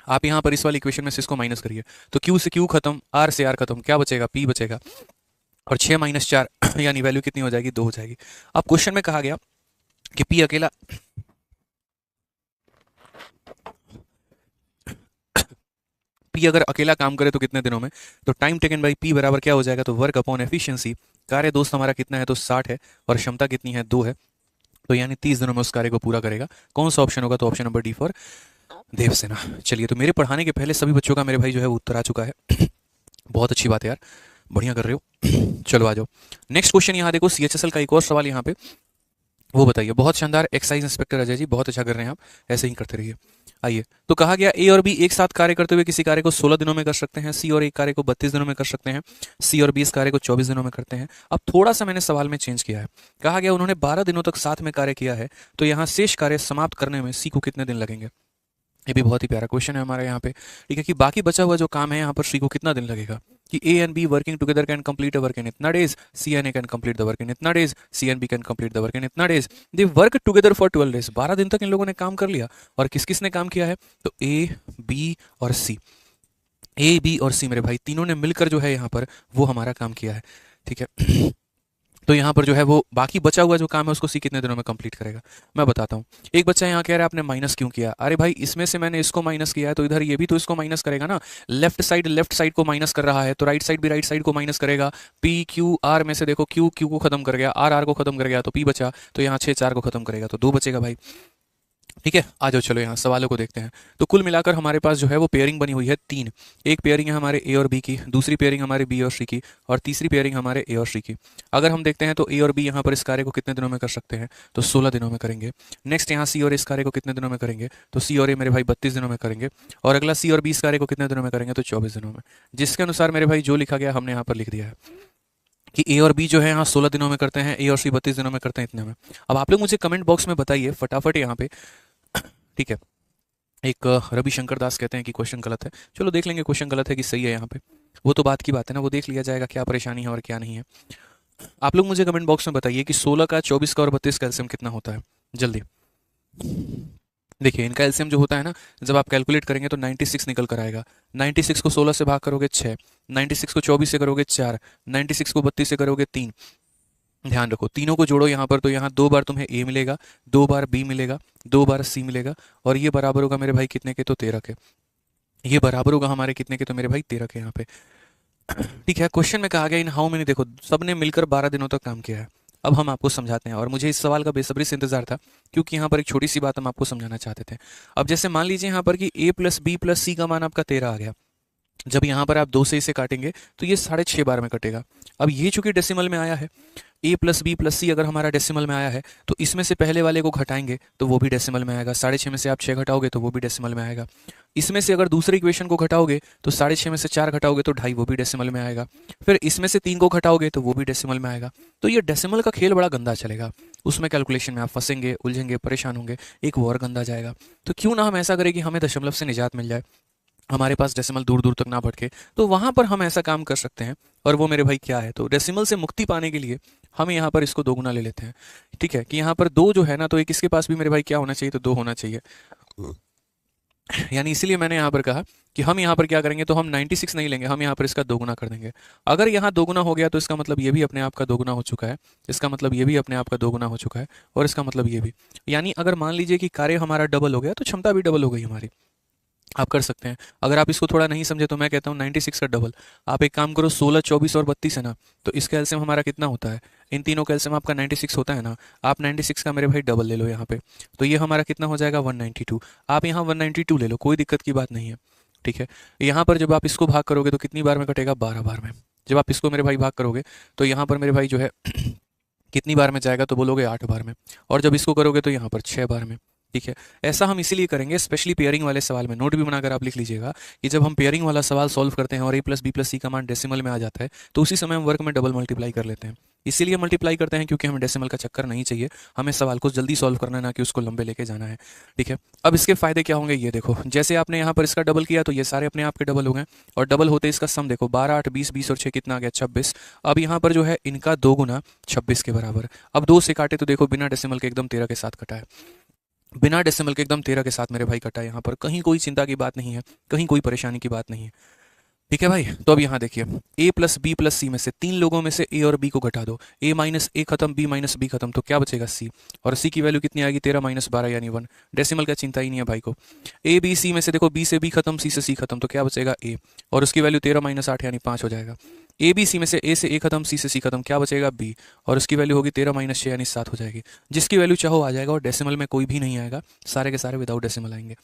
आप यहाँ पर इस वाले इक्वेशन में से इसको माइनस करिए, तो q से q खत्म, r से r खत्म, क्या बचेगा? p बचेगा। और 6 माइनस 4 यानी वैल्यू कितनी हो जाएगी? 2 हो जाएगी। अब क्वेश्चन में कहा गया कि p अकेला पी अगर अकेला काम करे तो कितने दिनों में? तो टाइम टेकन बाई पी बराबर क्या हो जाएगा? तो वर्क अपॉन एफिशिएंसी। कार्य दोस्त हमारा कितना है? तो 60 है, और क्षमता कितनी है? 2 है। तो यानी 30 दिनों में उस कार्य को पूरा करेगा। कौन सा ऑप्शन होगा? तो option number D for Devasena. चलिए, तो मेरे पढ़ाने के पहले सभी बच्चों का मेरे भाई जो है वो उत्तर आ चुका है। बहुत अच्छी बात है यार, बढ़िया कर रहे हो। चलो आ जाओ नेक्स्ट क्वेश्चन। यहाँ देखो सीएचएसएल का एक और सवाल यहाँ पे, वो बताइए। बहुत शानदार एक्साइज इंस्पेक्टर अजय जी, बहुत अच्छा कर रहे हैं आप, ऐसे ही करते रहिए। आइए, तो कहा गया ए और बी एक साथ कार्य करते हुए किसी कार्य को 16 दिनों में कर सकते हैं, सी और एक कार्य को 32 दिनों में कर सकते हैं, सी और बी इस कार्य को 24 दिनों में करते हैं। अब थोड़ा सा मैंने सवाल में चेंज किया है, कहा गया उन्होंने 12 दिनों तक साथ में कार्य किया है, तो यहाँ शेष कार्य समाप्त करने में सी को कितने दिन लगेंगे। ये भी बहुत ही प्यारा क्वेश्चन है हमारे यहाँ पे, ठीक है, कि बाकी बचा हुआ जो काम है यहाँ पर सी को कितना दिन लगेगा, कि A and B working together can complete the work in इतना days, C and A can complete the work in इतना days, C and B can complete the work in इतना days. They work together for 12 days, 12 दिन तक इन लोगों ने काम कर लिया। और किस किस ने काम किया है, तो ए बी और सी, ए बी और सी मेरे भाई तीनों ने मिलकर जो है यहाँ पर वो हमारा काम किया है, ठीक है। तो यहाँ पर जो है वो बाकी बचा हुआ जो काम है उसको सी कितने दिनों में कंप्लीट करेगा, मैं बताता हूँ। एक बच्चा यहाँ कह रहा है आपने माइनस क्यों किया, अरे भाई इसमें से मैंने इसको माइनस किया है तो इधर ये भी तो इसको माइनस करेगा ना, लेफ्ट साइड को माइनस कर रहा है तो राइट साइड भी राइट साइड को माइनस करेगा। पी क्यू आर में से देखो क्यू क्यू को खत्म कर गया, आर आर को खत्म कर गया, तो पी बचा, तो यहाँ 6 4 को खत्म करेगा तो 2 बचेगा भाई, ठीक है। आ जाओ चलो यहाँ सवालों को देखते हैं। तो कुल मिलाकर हमारे पास जो है वो पेयरिंग बनी हुई है 3, एक पेयरिंग है हमारे ए और बी की, दूसरी पेयरिंग हमारे बी और सी की, और तीसरी पेयरिंग हमारे ए और सी की। अगर हम देखते हैं तो ए और बी यहाँ पर इस कार्य को कितने दिनों में कर सकते हैं, तो 16 दिनों में करेंगे। नेक्स्ट यहाँ सी और इस कार्य को कितने दिनों में करेंगे, तो सी और ए मेरे भाई 32 दिनों में करेंगे। और अगला सी और बी इस कार्य को कितने दिनों में करेंगे, तो 24 दिनों में। जिसके अनुसार मेरे भाई जो लिखा गया हमने यहाँ पर लिख दिया है कि ए और बी जो है यहाँ 16 दिनों में करते हैं, ए और सी 32 दिनों में करते हैं, इतने में। अब आप लोग मुझे कमेंट बॉक्स में बताइए फटाफट यहाँ पे, ठीक है। एक रविशंकर दास कहते हैं कि क्वेश्चन गलत है, चलो देख लेंगे क्वेश्चन गलत है कि सही है यहाँ पे, वो तो बात की बात है ना, वो देख लिया जाएगा क्या परेशानी है और क्या नहीं है। आप लोग मुझे कमेंट बॉक्स में बताइए कि 16 का, 24 का और 32 का एलसीएम कितना होता है, जल्दी। देखिए इनका एलसीएम जो होता है ना, जब आप कैलकुलेट करेंगे तो 96 निकल कर आएगा। 96 को 16 से भाग करोगे 6, 96 को 24 से करोगे 4, 96 को 32 से करोगे 3। ध्यान रखो तीनों को जोड़ो यहाँ पर, तो यहाँ 2 बार तुम्हें ए मिलेगा, 2 बार बी मिलेगा, 2 बार सी मिलेगा, और ये बराबर होगा मेरे भाई कितने के, तो 13 के। ये बराबर होगा हमारे कितने के, तो मेरे भाई 13 के यहाँ पे, ठीक है। क्वेश्चन में कहा गया इन हाउ मैनी, देखो सबने मिलकर 12 दिनों तक काम किया है। अब हम आपको समझाते हैं, और मुझे इस सवाल का बेसब्री से इंतजार था क्योंकि यहाँ पर एक छोटी सी बात हम आपको समझाना चाहते थे। अब जैसे मान लीजिए यहाँ पर कि ए प्लस बी प्लस सी का मान आपका 13 आ गया, जब यहाँ पर आप 2 से इसे काटेंगे तो ये 6.5 बार में कटेगा। अब ये चूंकि डेसिमल में आया है, ए प्लस बी प्लस सी अगर हमारा डेसिमल में आया है तो इसमें से पहले वाले को घटाएंगे तो वो भी डेसिमल में आएगा, 6.5 में से आप 6 घटाओगे तो वो भी डेसिमल में आएगा। इसमें से अगर दूसरे इक्वेशन को घटाओगे तो 6.5 में से 4 घटाओगे तो 2.5, वो भी डेसिमल में आएगा। फिर इसमें से 3 को घटाओगे तो वो भी डेसिमल में आएगा। तो ये डेसिमल का खेल बड़ा गंदा चलेगा, उसमें कैलकुलेशन में आप फंसेंगे, उलझेंगे, परेशान होंगे, एक वो और गंदा जाएगा। तो क्यों ना हम ऐसा करें कि हमें दशमलव से निजात मिल जाए, हमारे पास डेसिमल दूर दूर तक ना भटके, तो वहां पर हम ऐसा काम कर सकते हैं। और वो मेरे भाई क्या है, तो डेसिमल से मुक्ति पाने के लिए हम यहाँ पर इसको 2 गुना ले लेते हैं, ठीक है। कि यहाँ पर 2 जो है ना, तो एक इसके पास भी मेरे भाई क्या होना चाहिए, तो 2 होना चाहिए। यानी इसीलिए मैंने यहाँ पर कहा कि हम यहाँ पर क्या करेंगे, तो हम 96 नहीं लेंगे, हम यहाँ पर इसका 2 गुना कर देंगे। अगर यहाँ 2 गुना हो गया तो इसका मतलब ये भी अपने आप का 2 गुना हो चुका है, इसका मतलब ये भी अपने आप का 2 गुना हो चुका है, और इसका मतलब ये भी। यानी अगर मान लीजिए कि कार्य हमारा डबल हो गया तो क्षमता भी डबल हो गई हमारी। आप कर सकते हैं। अगर आप इसको थोड़ा नहीं समझे तो मैं कहता हूँ 96 का डबल। आप एक काम करो, 16, 24 और 32 है ना, तो इसका एलसीएम हमारा कितना होता है, इन तीनों का एलसीएम आपका 96 होता है ना। आप 96 का मेरे भाई डबल ले लो यहाँ पे, तो ये हमारा कितना हो जाएगा 192। आप यहाँ 192 ले लो, कोई दिक्कत की बात नहीं है, ठीक है। यहाँ पर जब आप इसको भाग करोगे तो कितनी बार में कटेगा, 12 बार में। जब आप इसको मेरे भाई भाग करोगे तो यहाँ पर मेरे भाई जो है कितनी बार में जाएगा, तो बोलोगे 8 बार में। और जब इसको करोगे तो यहाँ पर 6 बार में, ठीक है। ऐसा हम इसीलिए करेंगे, स्पेशली पेयरिंग वाले सवाल में नोट भी बनाकर आप लिख लीजिएगा कि जब हम पेयरिंग वाला सवाल सॉल्व करते हैं और ए प्लस बी प्लस सी का मान डेसिमल में आ जाता है तो उसी समय हम वर्क में डबल मल्टीप्लाई कर लेते हैं। इसीलिए मल्टीप्लाई करते हैं क्योंकि हमें डेसिमल का चक्कर नहीं चाहिए, हमें सवाल को जल्दी सॉल्व करना है, ना कि उसको लंबे लेके जाना है, ठीक है। अब इसके फायदे क्या होंगे, ये देखो, जैसे आपने यहाँ पर इसका डबल किया तो ये सारे अपने आप के डबल हो गए, और डबल होते इसका सम देखो, 12, 8, 20, 20 और 6 कितना आ गया, 26। अब यहाँ पर जो है इनका 2 गुना 26 के बराबर। अब 2 से काटे तो देखो बिना डेसिमल के एकदम 13 के साथ कटा है, बिना डेसिमल के एकदम 13 के साथ मेरे भाई कटा है। यहाँ पर कहीं कोई चिंता की बात नहीं है, कहीं कोई परेशानी की बात नहीं है, ठीक है भाई। तो अब यहाँ देखिए, a प्लस बी प्लस सी में से 3 लोगों में से a और b को घटा दो, a माइनस ए खत्म, b माइनस बी खत्म, तो क्या बचेगा c। और c की वैल्यू कितनी आएगी, 13 माइनस 12 यानी 1। डेसिमल का चिंता ही नहीं है भाई को। a b c में से देखो, b से b खत्म, c से c खत्म, तो क्या बचेगा a, और उसकी वैल्यू 13 माइनस 8 यानी 5 हो जाएगा। ए बी सी में से a से a खत्म, c से c खत्म, क्या बचेगा b, और उसकी वैल्यू होगी 13 माइनस 6 यानी 7 हो जाएगी। जिसकी वैल्यू चाहो आ जाएगा, और डेसिमल में कोई भी नहीं आएगा, सारे के सारे विदाउट डेसिमल आएंगे।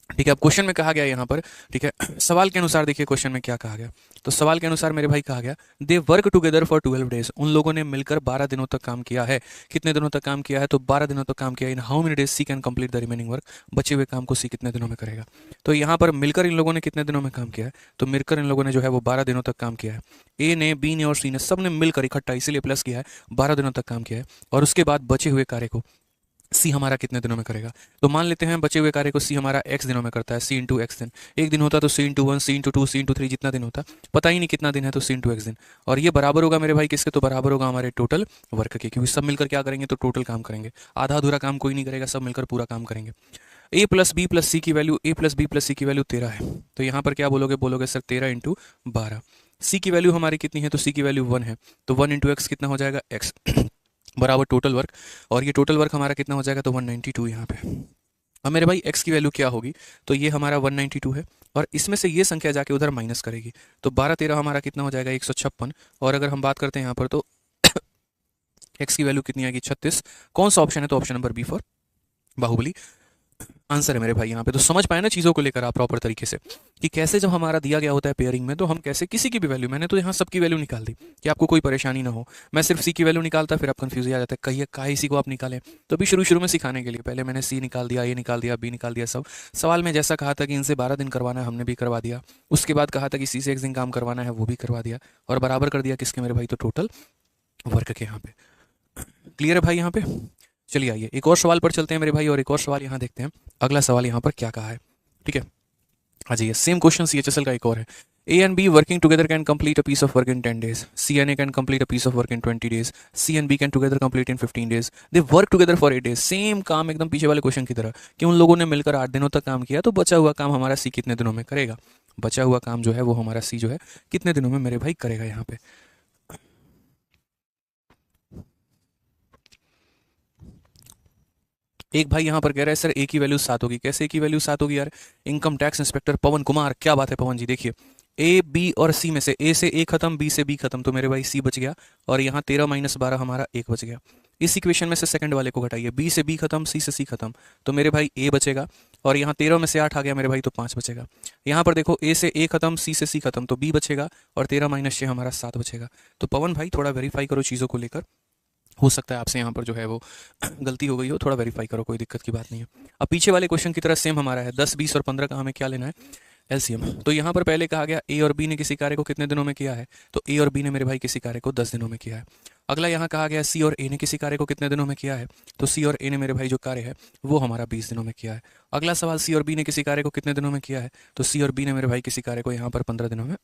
ठीक है, अब क्वेश्चन में कहा गया यहाँ पर, ठीक है, सवाल के अनुसार देखिए क्वेश्चन में क्या कहा गया। तो सवाल के अनुसार मेरे भाई कहा गया, दे वर्क टुगेदर फॉर 12 डेज, उन लोगों ने मिलकर 12 दिनों तक काम किया है। कितने दिनों तक काम किया है? तो 12 दिनों तक काम किया है। In how many days C can complete the remaining work, बचे हुए काम को सी कितने दिनों में करेगा। तो यहाँ पर मिलकर इन लोगों ने कितने दिनों में काम किया है? तो मिलकर इन लोगों ने जो है वो 12 दिनों तक काम किया है। ए ने, बी ने और सी ने, सब ने मिलकर इकट्ठा इसीलिए प्लस किया है, 12 दिनों तक काम किया है। और उसके बाद बचे हुए कार्य को सी हमारा कितने दिनों में करेगा। तो मान लेते हैं बचे हुए कार्य को सी हमारा एक्स दिनों में करता है, सी इंटू एक्स दिन। एक दिन होता तो सी इंटू वन, सी इंटू टू, सी इंटू थ्री, जितना दिन होता पता ही नहीं कितना दिन है, तो सी इंटू एक्स दिन। और ये बराबर होगा मेरे भाई किसके? तो बराबर होगा हमारे टोटल वर्क के, क्योंकि सब मिलकर क्या करेंगे? तो टोटल काम करेंगे। आधा अधूरा काम कोई नहीं करेगा, सब मिलकर पूरा काम करेंगे। ए प्लस बी प्लस सी की वैल्यू, ए प्लस बी प्लस सी की वैल्यू 13 है। तो यहाँ पर क्या बोलोगे? बोलोगे सर 13 इंटू 12। सी की वैल्यू हमारी कितनी है? तो सी की वैल्यू 1 है, तो 1 इंटू एक्स कितना हो जाएगा? एक्स बराबर टोटल वर्क। और ये टोटल वर्क हमारा कितना हो जाएगा? तो 192 यहाँ पे। अब मेरे भाई x की वैल्यू क्या होगी? तो ये हमारा 192 है, और इसमें से ये संख्या जाके उधर माइनस करेगी, तो 12 13 हमारा कितना हो जाएगा? 156। और अगर हम बात करते हैं यहाँ पर तो x की वैल्यू कितनी आएगी? 36। कौन सा ऑप्शन है? तो option number B for Baahubali answer है मेरे भाई यहाँ पे। तो समझ पाए ना चीज़ों को लेकर आप प्रॉपर तरीके से, कि कैसे जब हमारा दिया गया होता है पेयरिंग में, तो हम कैसे किसी की भी वैल्यू, मैंने तो यहाँ सबकी वैल्यू निकाल दी कि आपको कोई परेशानी ना हो। मैं सिर्फ सी की वैल्यू निकालता, फिर आप कंफ्यूज आ जाता है, कहिए काहे सी को आप निकालें। तो अभी शुरू शुरू में सिखाने के लिए पहले मैंने सी निकाल दिया, ए निकाल दिया, बी निकाल दिया। सब सवाल में जैसा कहा था कि इनसे 12 दिन करवाना है, हमने भी करवा दिया। उसके बाद कहा था कि सी से एक दिन काम करवाना है, वो भी करवा दिया। और बराबर कर दिया किसके मेरे भाई? तो टोटल वर्क के। यहाँ पे क्लियर है भाई यहाँ पे? चलिए आइए एक और सवाल पर चलते हैं मेरे भाई, और एक और सवाल यहाँ देखते हैं। अगला सवाल यहाँ पर क्या कहा है, ठीक है। हाँ जी, सेम क्वेश्चन सीएचएसएल का एक और है। A and B working together can complete a piece of work in 10 days, C and A can complete a piece of work in 20 days, C and B can together complete in 15 days, they work together for 8 days. Same काम एकदम पीछे वाले क्वेश्चन की तरह, कि उन लोगों ने मिलकर 8 दिनों तक काम किया, तो बचा हुआ काम हमारा सी कितने दिनों में करेगा। बचा हुआ काम जो है वो हमारा सी जो है कितने दिनों में मेरे भाई करेगा। यहाँ पे एक भाई यहाँ पर कह रहा है सर ए की वैल्यू 7 होगी। कैसे ए की वैल्यू 7 होगी यार? इनकम टैक्स इंस्पेक्टर पवन कुमार, क्या बात है पवन जी। देखिए ए बी और सी में से ए खत्म, बी से बी खत्म, तो मेरे भाई सी बच गया। और यहाँ 13 माइनस 12 हमारा 1 बच गया। इस इक्वेशन में से सेकंड वाले को घटाइए, बी से बी खत्म, सी से सी खत्म, तो मेरे भाई ए बचेगा। और यहाँ 13 में से 8 आ गया मेरे भाई, तो 5 बचेगा। यहाँ पर देखो ए से ए खत्म, सी से सी खत्म, तो बी बचेगा। और 13 माइनस 6 हमारा 7 बचेगा। तो पवन भाई थोड़ा वेरीफाई करो चीज़ों को लेकर, हो सकता है आपसे यहाँ पर जो है वो गलती हो गई हो, थोड़ा वेरीफाई करो, कोई दिक्कत की बात नहीं है। अब पीछे वाले क्वेश्चन की तरह सेम हमारा है, 10 20 और 15 का हमें क्या लेना है? एलसीएम। तो यहाँ पर पहले कहा गया ए और बी ने किसी कार्य को कितने दिनों में किया है, तो ए और बी ने मेरे भाई किसी कार्य को 10 दिनों में किया है। अगला यहाँ कहा गया सी और ए ने किसी कार्य को कितने दिनों में किया है, तो सी और ए ने मेरे भाई जो कार्य है वो हमारा 20 दिनों में किया है। अगला सवाल सी और बी ने किसी कार्य को कितने दिनों में किया है, तो सी और बी ने मेरे भाई किसी कार्य को यहाँ पर 15 दिनों में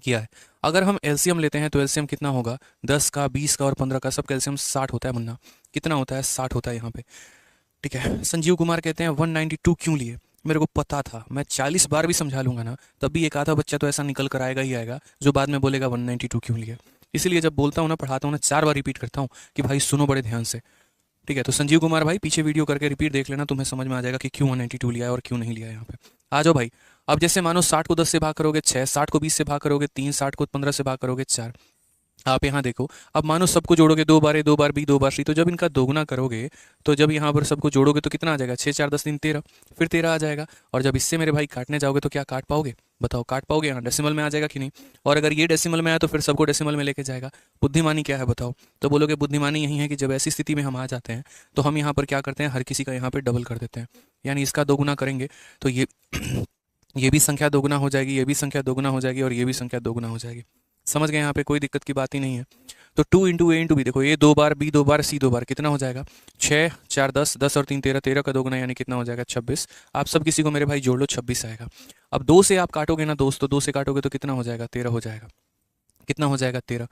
किया है। अगर हम एलसीएम लेते हैं तो एलसीएम कितना होगा? 10 का, 20 का और 15 का, सब एलसीएम 60 होता है मुन्ना। कितना होता है? 60 होता है यहाँ पे, ठीक है। संजीव कुमार कहते हैं 192 क्यों लिए? मेरे को पता था, मैं 40 बार भी समझा लूंगा ना, तब भी एक आधा बच्चा तो ऐसा निकल कर आएगा ही आएगा जो बाद में बोलेगा 192 क्यों लिए। इसलिए जब बोलता हूँ ना, पढ़ाता हूँ ना, 4 बार रिपीट करता हूँ कि भाई सुनो बड़े ध्यान से, ठीक है। तो संजीव कुमार भाई पीछे वीडियो करके रिपीट देख लेना, तुम्हें समझ में आ जाएगा कि क्यों 192 लिया है और क्यों नहीं लिया है यहाँ पे। आ जाओ भाई। अब जैसे मानो 60 को 10 से भाग करोगे 6, 60 को 20 से भाग करोगे 3, 60 को 15 से भाग करोगे 4। आप यहाँ देखो, अब मानो सबको जोड़ोगे, 2 बार ए 2 बार बी 2 बार सी, तो जब इनका दोगुना करोगे, तो जब यहाँ पर सबको जोड़ोगे तो कितना आ जाएगा? 6 4 10 3 13, फिर 13 आ जाएगा। और जब इससे मेरे भाई काटने जाओगे तो क्या काट पाओगे? बताओ, काट पाओगे? यहाँ डेसिमल में आ जाएगा कि नहीं? और अगर ये डेसिमल में आया तो फिर सबको डेसिमल में लेके जाएगा। बुद्धिमानी क्या है बताओ? तो बोलोगे बुद्धिमानी यही है कि जब ऐसी स्थिति में हम आ जाते हैं तो हम यहाँ पर क्या करते हैं? हर किसी का यहाँ पर डबल कर देते हैं, यानी इसका दोगुना करेंगे तो ये ये भी संख्या दोगुना हो जाएगी, ये भी संख्या दोगुना हो जाएगी, और ये भी संख्या दोगुना हो जाएगी। समझ गए? यहाँ पे कोई दिक्कत की बात ही नहीं है। तो 2 इंटू ए इंटू बी, देखो ए 2 बार, बी 2 बार, सी 2 बार, कितना हो जाएगा? 6 4 10, 10 और 3 13, 13 का दोगुना यानी कितना हो जाएगा? 26। आप सब किसी को मेरे भाई जोड़ लो, 26 आएगा। अब 2 से आप काटोगे ना दोस्त, तो 2 से काटोगे तो कितना हो जाएगा? 13 हो जाएगा। कितना हो जाएगा? 13।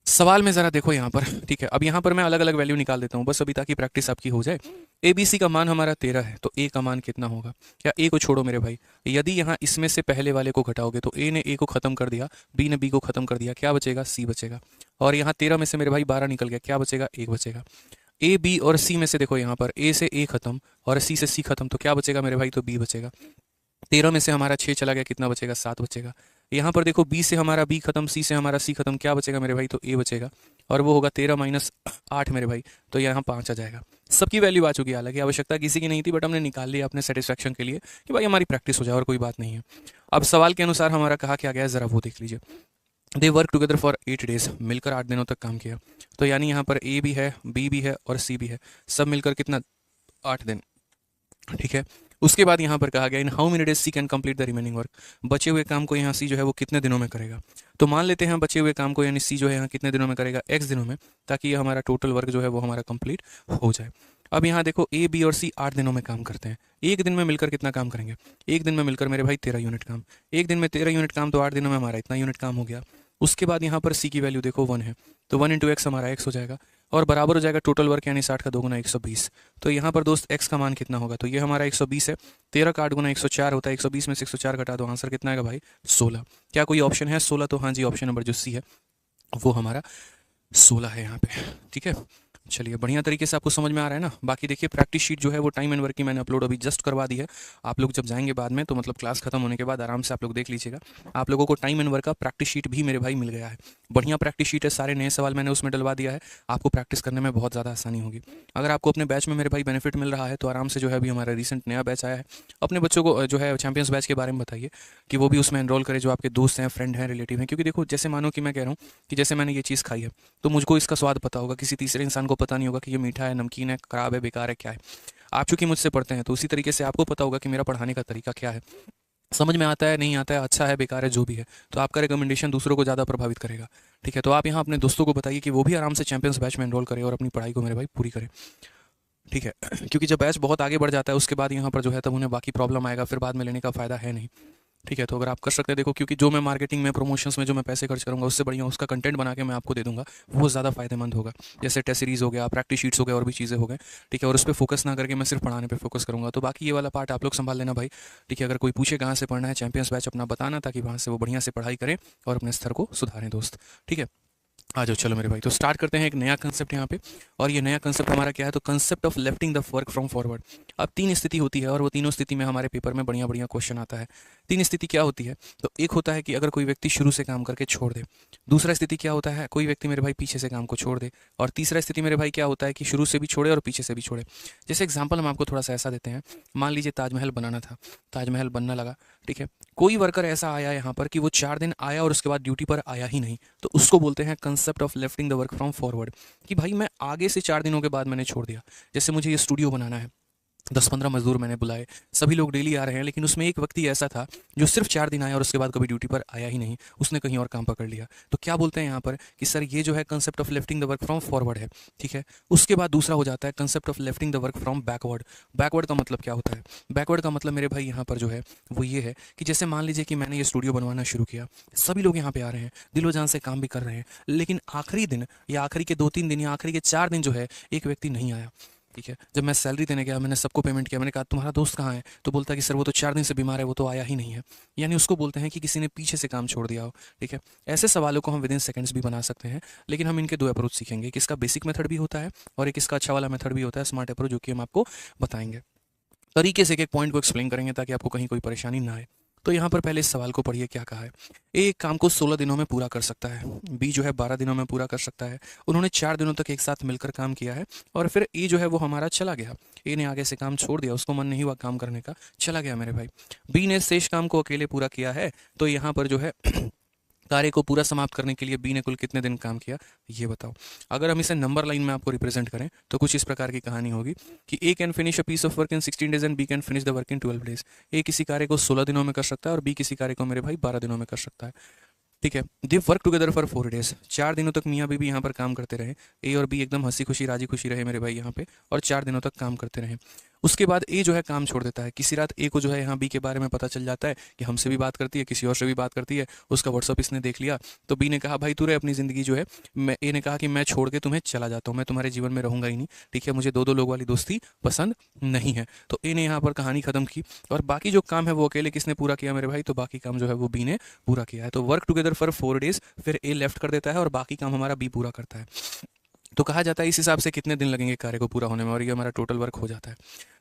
सवाल में ज़रा देखो यहाँ पर, ठीक है। अब यहाँ पर मैं अलग अलग वैल्यू निकाल देता हूँ बस अभी, ताकि प्रैक्टिस आपकी हो जाए। ए बी सी का मान हमारा 13 है, तो ए का मान कितना होगा? क्या ए को छोड़ो मेरे भाई, यदि यहाँ इसमें से पहले वाले को घटाओगे तो ए ने ए को खत्म कर दिया, बी ने बी को खत्म कर दिया, क्या बचेगा? सी बचेगा। और यहाँ 13 में से मेरे भाई 12 निकल गया, क्या बचेगा? 1 बचेगा। ए बी और सी में से देखो यहाँ पर ए से ए खत्म और सी से सी खत्म, तो क्या बचेगा मेरे भाई? तो बी बचेगा। 13 में से हमारा 6 चला गया, कितना बचेगा? 7 बचेगा। यहाँ पर देखो बी से हमारा बी खत्म, सी से हमारा सी खत्म, क्या बचेगा मेरे भाई, तो ए बचेगा, और वो होगा 13 माइनस 8 मेरे भाई, तो यहाँ 5 आ जाएगा। सबकी वैल्यू आ चुकी है, हालांकि आवश्यकता किसी की नहीं थी, बट हमने निकाल लिया अपने सेटिस्फैक्शन के लिए कि भाई हमारी प्रैक्टिस हो जाए, और कोई बात नहीं है। अब सवाल के अनुसार हमारा कहा क्या गया है, ज़रा वो देख लीजिए। दे वर्क टुगेदर फॉर 8 डेज, मिलकर 8 दिनों तक काम किया। तो यानी यहाँ पर ए भी है, बी भी है और सी भी है, सब मिलकर कितना, 8 दिन, ठीक है। उसके बाद यहाँ पर कहा गया in how many days C can complete the remaining work, बचे हुए काम को यहाँ सी जो है वो कितने दिनों में करेगा। तो मान लेते हैं बचे हुए काम को यानी सी जो है यहाँ कितने दिनों में करेगा, एक्स दिनों में, ताकि ये हमारा टोटल वर्क जो है वो हमारा कंप्लीट हो जाए। अब यहाँ देखो ए बी और सी 8 दिनों में काम करते हैं, एक दिन में मिलकर कितना काम करेंगे, एक दिन में मिलकर मेरे भाई 13 यूनिट काम, एक दिन में 13 यूनिट काम, तो 8 दिनों में हमारा इतना यूनिट काम हो गया। उसके बाद यहाँ पर सी की वैल्यू देखो 1 है, तो 1 इंटू एक्स हमारा एक्स हो जाएगा, और बराबर हो जाएगा टोटल वर्क यानी 60 का 2 गुना 120। तो यहाँ पर दोस्त एक्स का मान कितना होगा, तो ये हमारा 120 है, 13 का 8 गुना 104 होता है, 120 में से 104 घटा दो, आंसर कितना आएगा भाई, 16। क्या कोई ऑप्शन है 16, तो हाँ जी, ऑप्शन नंबर जो सी है वो हमारा 16 है यहाँ पे, ठीक है। चलिए, बढ़िया तरीके से आपको समझ में आ रहा है ना। बाकी देखिए प्रैक्टिस शीट जो है वो टाइम एंड वर्क की मैंने अपलोड अभी जस्ट करवा दी है। आप लोग जब जाएंगे बाद में, तो मतलब क्लास खत्म होने के बाद आराम से आप लोग देख लीजिएगा, आप लोगों को टाइम एंड वर्क का प्रैक्टिस शीट भी मेरे भाई मिल गया है। बढ़िया प्रैक्टिस शीट है, सारे नए सवाल मैंने उसमें डलवा दिया है, आपको प्रैक्टिस करने में बहुत ज़्यादा आसानी होगी। अगर आपको अपने बैच में मेरे भाई बेनिफिट मिल रहा है, तो आराम से जो है अभी हमारा रिसेंट नया बैच आया है, अपने बच्चों को जो है चैंपियंस बैच के बारे में बताइए कि वो भी उसमें एनरोल करें, जो आपके दोस्त हैं, फ्रेंड हैं, रिलेटिव हैं। क्योंकि देखो जैसे मानो कि मैं कह रहा हूँ कि जैसे मैंने ये चीज़ खाई है, तो मुझको इसका स्वाद पता होगा, किसी तीसरे इंसान को पता नहीं होगा कि ये मीठा है, नमकीन है, खराब है, बेकार है, क्या है। आप चूंकि मुझसे पढ़ते हैं, तो उसी तरीके से आपको पता होगा कि मेरा पढ़ाने का तरीका क्या है, समझ में आता है, नहीं आता है, अच्छा है, बेकार है, जो भी है। तो आपका रिकमेंडेशन दूसरों को ज़्यादा प्रभावित करेगा, ठीक है। तो आप यहाँ अपने दोस्तों को बताइए कि वो भी आराम से चैंपियंस बैच में एनरोल करें और अपनी पढ़ाई को मेरे भाई पूरी करें, ठीक है। क्योंकि जब बैच बहुत आगे बढ़ जाता है, उसके बाद यहाँ पर जो है तब उन्हें बाकी प्रॉब्लम आएगा, फिर बाद में लेने का फ़ायदा है नहीं, ठीक है। तो अगर आप कर सकते हैं, देखो क्योंकि जो मैं मार्केटिंग में, प्रमोशंस में जो मैं पैसे खर्च करूंगा, उससे बढ़िया उसका कंटेंट बना के मैं आपको दे दूंगा, वो ज़्यादा फायदेमंद होगा। जैसे टेस्ट सीरीज़ हो गया, प्रैक्टिस शीट्स हो गए, और भी चीज़ें हो गए, ठीक है। और उस पर फोकस ना करके मैं सिर्फ पढ़ाने पे फोकस करूंगा। तो बाकी ये वाला पार्ट आप लोग संभाल लेना भाई, ठीक है। अगर कोई पूछे कहाँ से पढ़ना है, चैंपियंस बैच अपना बताना, ताकि वहाँ से वो बढ़िया से पढ़ाई करें और अपने स्तर को सुधारें दोस्त, ठीक है। आ जाओ, चलो मेरे भाई, तो स्टार्ट करते हैं एक नया कंसेप्ट यहाँ पे। और ये नया कंसेप्ट हमारा क्या है, तो concept of lifting the work from forward. अब 3 स्थिति होती है, और वो तीनों स्थिति में हमारे पेपर में बढ़िया बढ़िया क्वेश्चन आता है। 3 स्थिति क्या होती है, तो एक होता है कि अगर कोई व्यक्ति शुरू से काम करके छोड़ दे। दूसरा स्थिति क्या होता है, कोई व्यक्ति मेरे भाई पीछे से काम को छोड़ दे। और तीसरा स्थिति मेरे भाई क्या होता है कि शुरू से भी छोड़े और पीछे से भी छोड़े। जैसे एग्जाम्पल हम आपको थोड़ा सा ऐसा देते हैं, मान लीजिए ताजमहल बनाना था, ताजमहल बनना लगा, ठीक है। कोई वर्कर ऐसा आया यहाँ पर कि वो 4 दिन आया और उसके बाद ड्यूटी पर आया ही नहीं, तो उसको बोलते हैं concept of lifting the work from forward, कि भाई मैं आगे से 4 दिनों के बाद मैंने छोड़ दिया। जैसे मुझे ये स्टूडियो बनाना है, 10-15 मजदूर मैंने बुलाए, सभी लोग डेली आ रहे हैं, लेकिन उसमें एक व्यक्ति ऐसा था जो सिर्फ 4 दिन आया और उसके बाद कभी ड्यूटी पर आया ही नहीं, उसने कहीं और काम पकड़ लिया। तो क्या बोलते हैं यहाँ पर कि सर ये जो है concept of lifting the work from forward है, ठीक है। उसके बाद दूसरा हो जाता है concept of lifting the work from backward. Backward का मतलब क्या होता है, बैकवर्ड का मतलब मेरे भाई यहाँ पर जो है वो ये है कि जैसे मान लीजिए कि मैंने ये स्टूडियो बनवाना शुरू किया, सभी लोग यहाँ पे आ रहे हैं, दिलो जान से काम भी कर रहे हैं, लेकिन आखिरी दिन या आखिरी के 2-3 दिन या आखिरी के 4 दिन जो है एक व्यक्ति नहीं आया, ठीक है। जब मैं सैलरी देने गया, मैंने सबको पेमेंट किया, मैंने कहा तुम्हारा दोस्त कहाँ है, तो बोलता है कि सर वो तो 4 दिन से बीमार है, वो तो आया ही नहीं है। यानी उसको बोलते हैं कि किसी ने पीछे से काम छोड़ दिया हो, ठीक है। ऐसे सवालों को हम विद इन सेकंड्स भी बना सकते हैं, लेकिन हम इनके 2 अप्रोच सीखेंगे। एक इसका बेसिक मेथड भी होता है और एक इसका अच्छा वाला मेथड भी होता है, स्मार्ट अप्रोच, जो कि हम आपको बताएंगे। तरीके से एक एक पॉइंट को एक्सप्लेन करेंगे ताकि आपको कहीं कोई परेशानी ना आए। तो यहाँ पर पहले इस सवाल को पढ़िए, क्या कहा है। ए एक काम को 16 दिनों में पूरा कर सकता है, बी जो है 12 दिनों में पूरा कर सकता है। उन्होंने 4 दिनों तक एक साथ मिलकर काम किया है, और फिर ए जो है वो हमारा चला गया। ए ने आगे से काम छोड़ दिया, उसको मन नहीं हुआ काम करने का, चला गया मेरे भाई। बी ने शेष काम को अकेले पूरा किया है, तो यहाँ पर जो है कार्य को पूरा समाप्त करने के लिए बी ने कुल कितने दिन काम किया, ये बताओ। अगर हम इसे नंबर लाइन में आपको रिप्रेजेंट करें, तो कुछ इस प्रकार की कहानी होगी कि A can finish a piece of work in 16 days and B can finish the work in 12 days. A किसी कार्य को 16 दिनों में कर सकता है और बी किसी कार्य को मेरे भाई 12 दिनों में कर सकता है, ठीक है। दे वर्क टुगेदर फॉर 4 डेज, 4 दिनों तक मियाँ बीबी यहाँ पर काम करते रहे। ए और बी एकदम हंसी खुशी राजी खुशी रहे मेरे भाई यहाँ पे, और 4 दिनों तक काम करते रहे। उसके बाद ए जो है काम छोड़ देता है। किसी रात ए को जो है यहाँ बी के बारे में पता चल जाता है कि हमसे भी बात करती है, किसी और से भी बात करती है, उसका व्हाट्सअप इसने देख लिया। तो बी ने कहा भाई तू रहे अपनी ज़िंदगी जो है, मैं ए ने कहा कि मैं छोड़ के तुम्हें चला जाता हूँ, मैं तुम्हारे जीवन में रहूँगा ही नहीं, ठीक है, मुझे 2-2 लोग वाली दोस्ती पसंद नहीं है। तो ए ने यहाँ पर कहानी ख़त्म की, और बाकी जो काम है वो अकेले किसने पूरा किया मेरे भाई, तो बाकी काम जो है वो बी ने पूरा किया है। तो वर्क टुगेदर फॉर 4 डेज, फिर ए लेफ्ट कर देता है और बाकी काम हमारा बी पूरा करता है। तो कहा जाता है इस हिसाब से कितने दिन लगेंगे कार्य को पूरा होने में, और ये हमारा टोटल वर्क हो जाता है।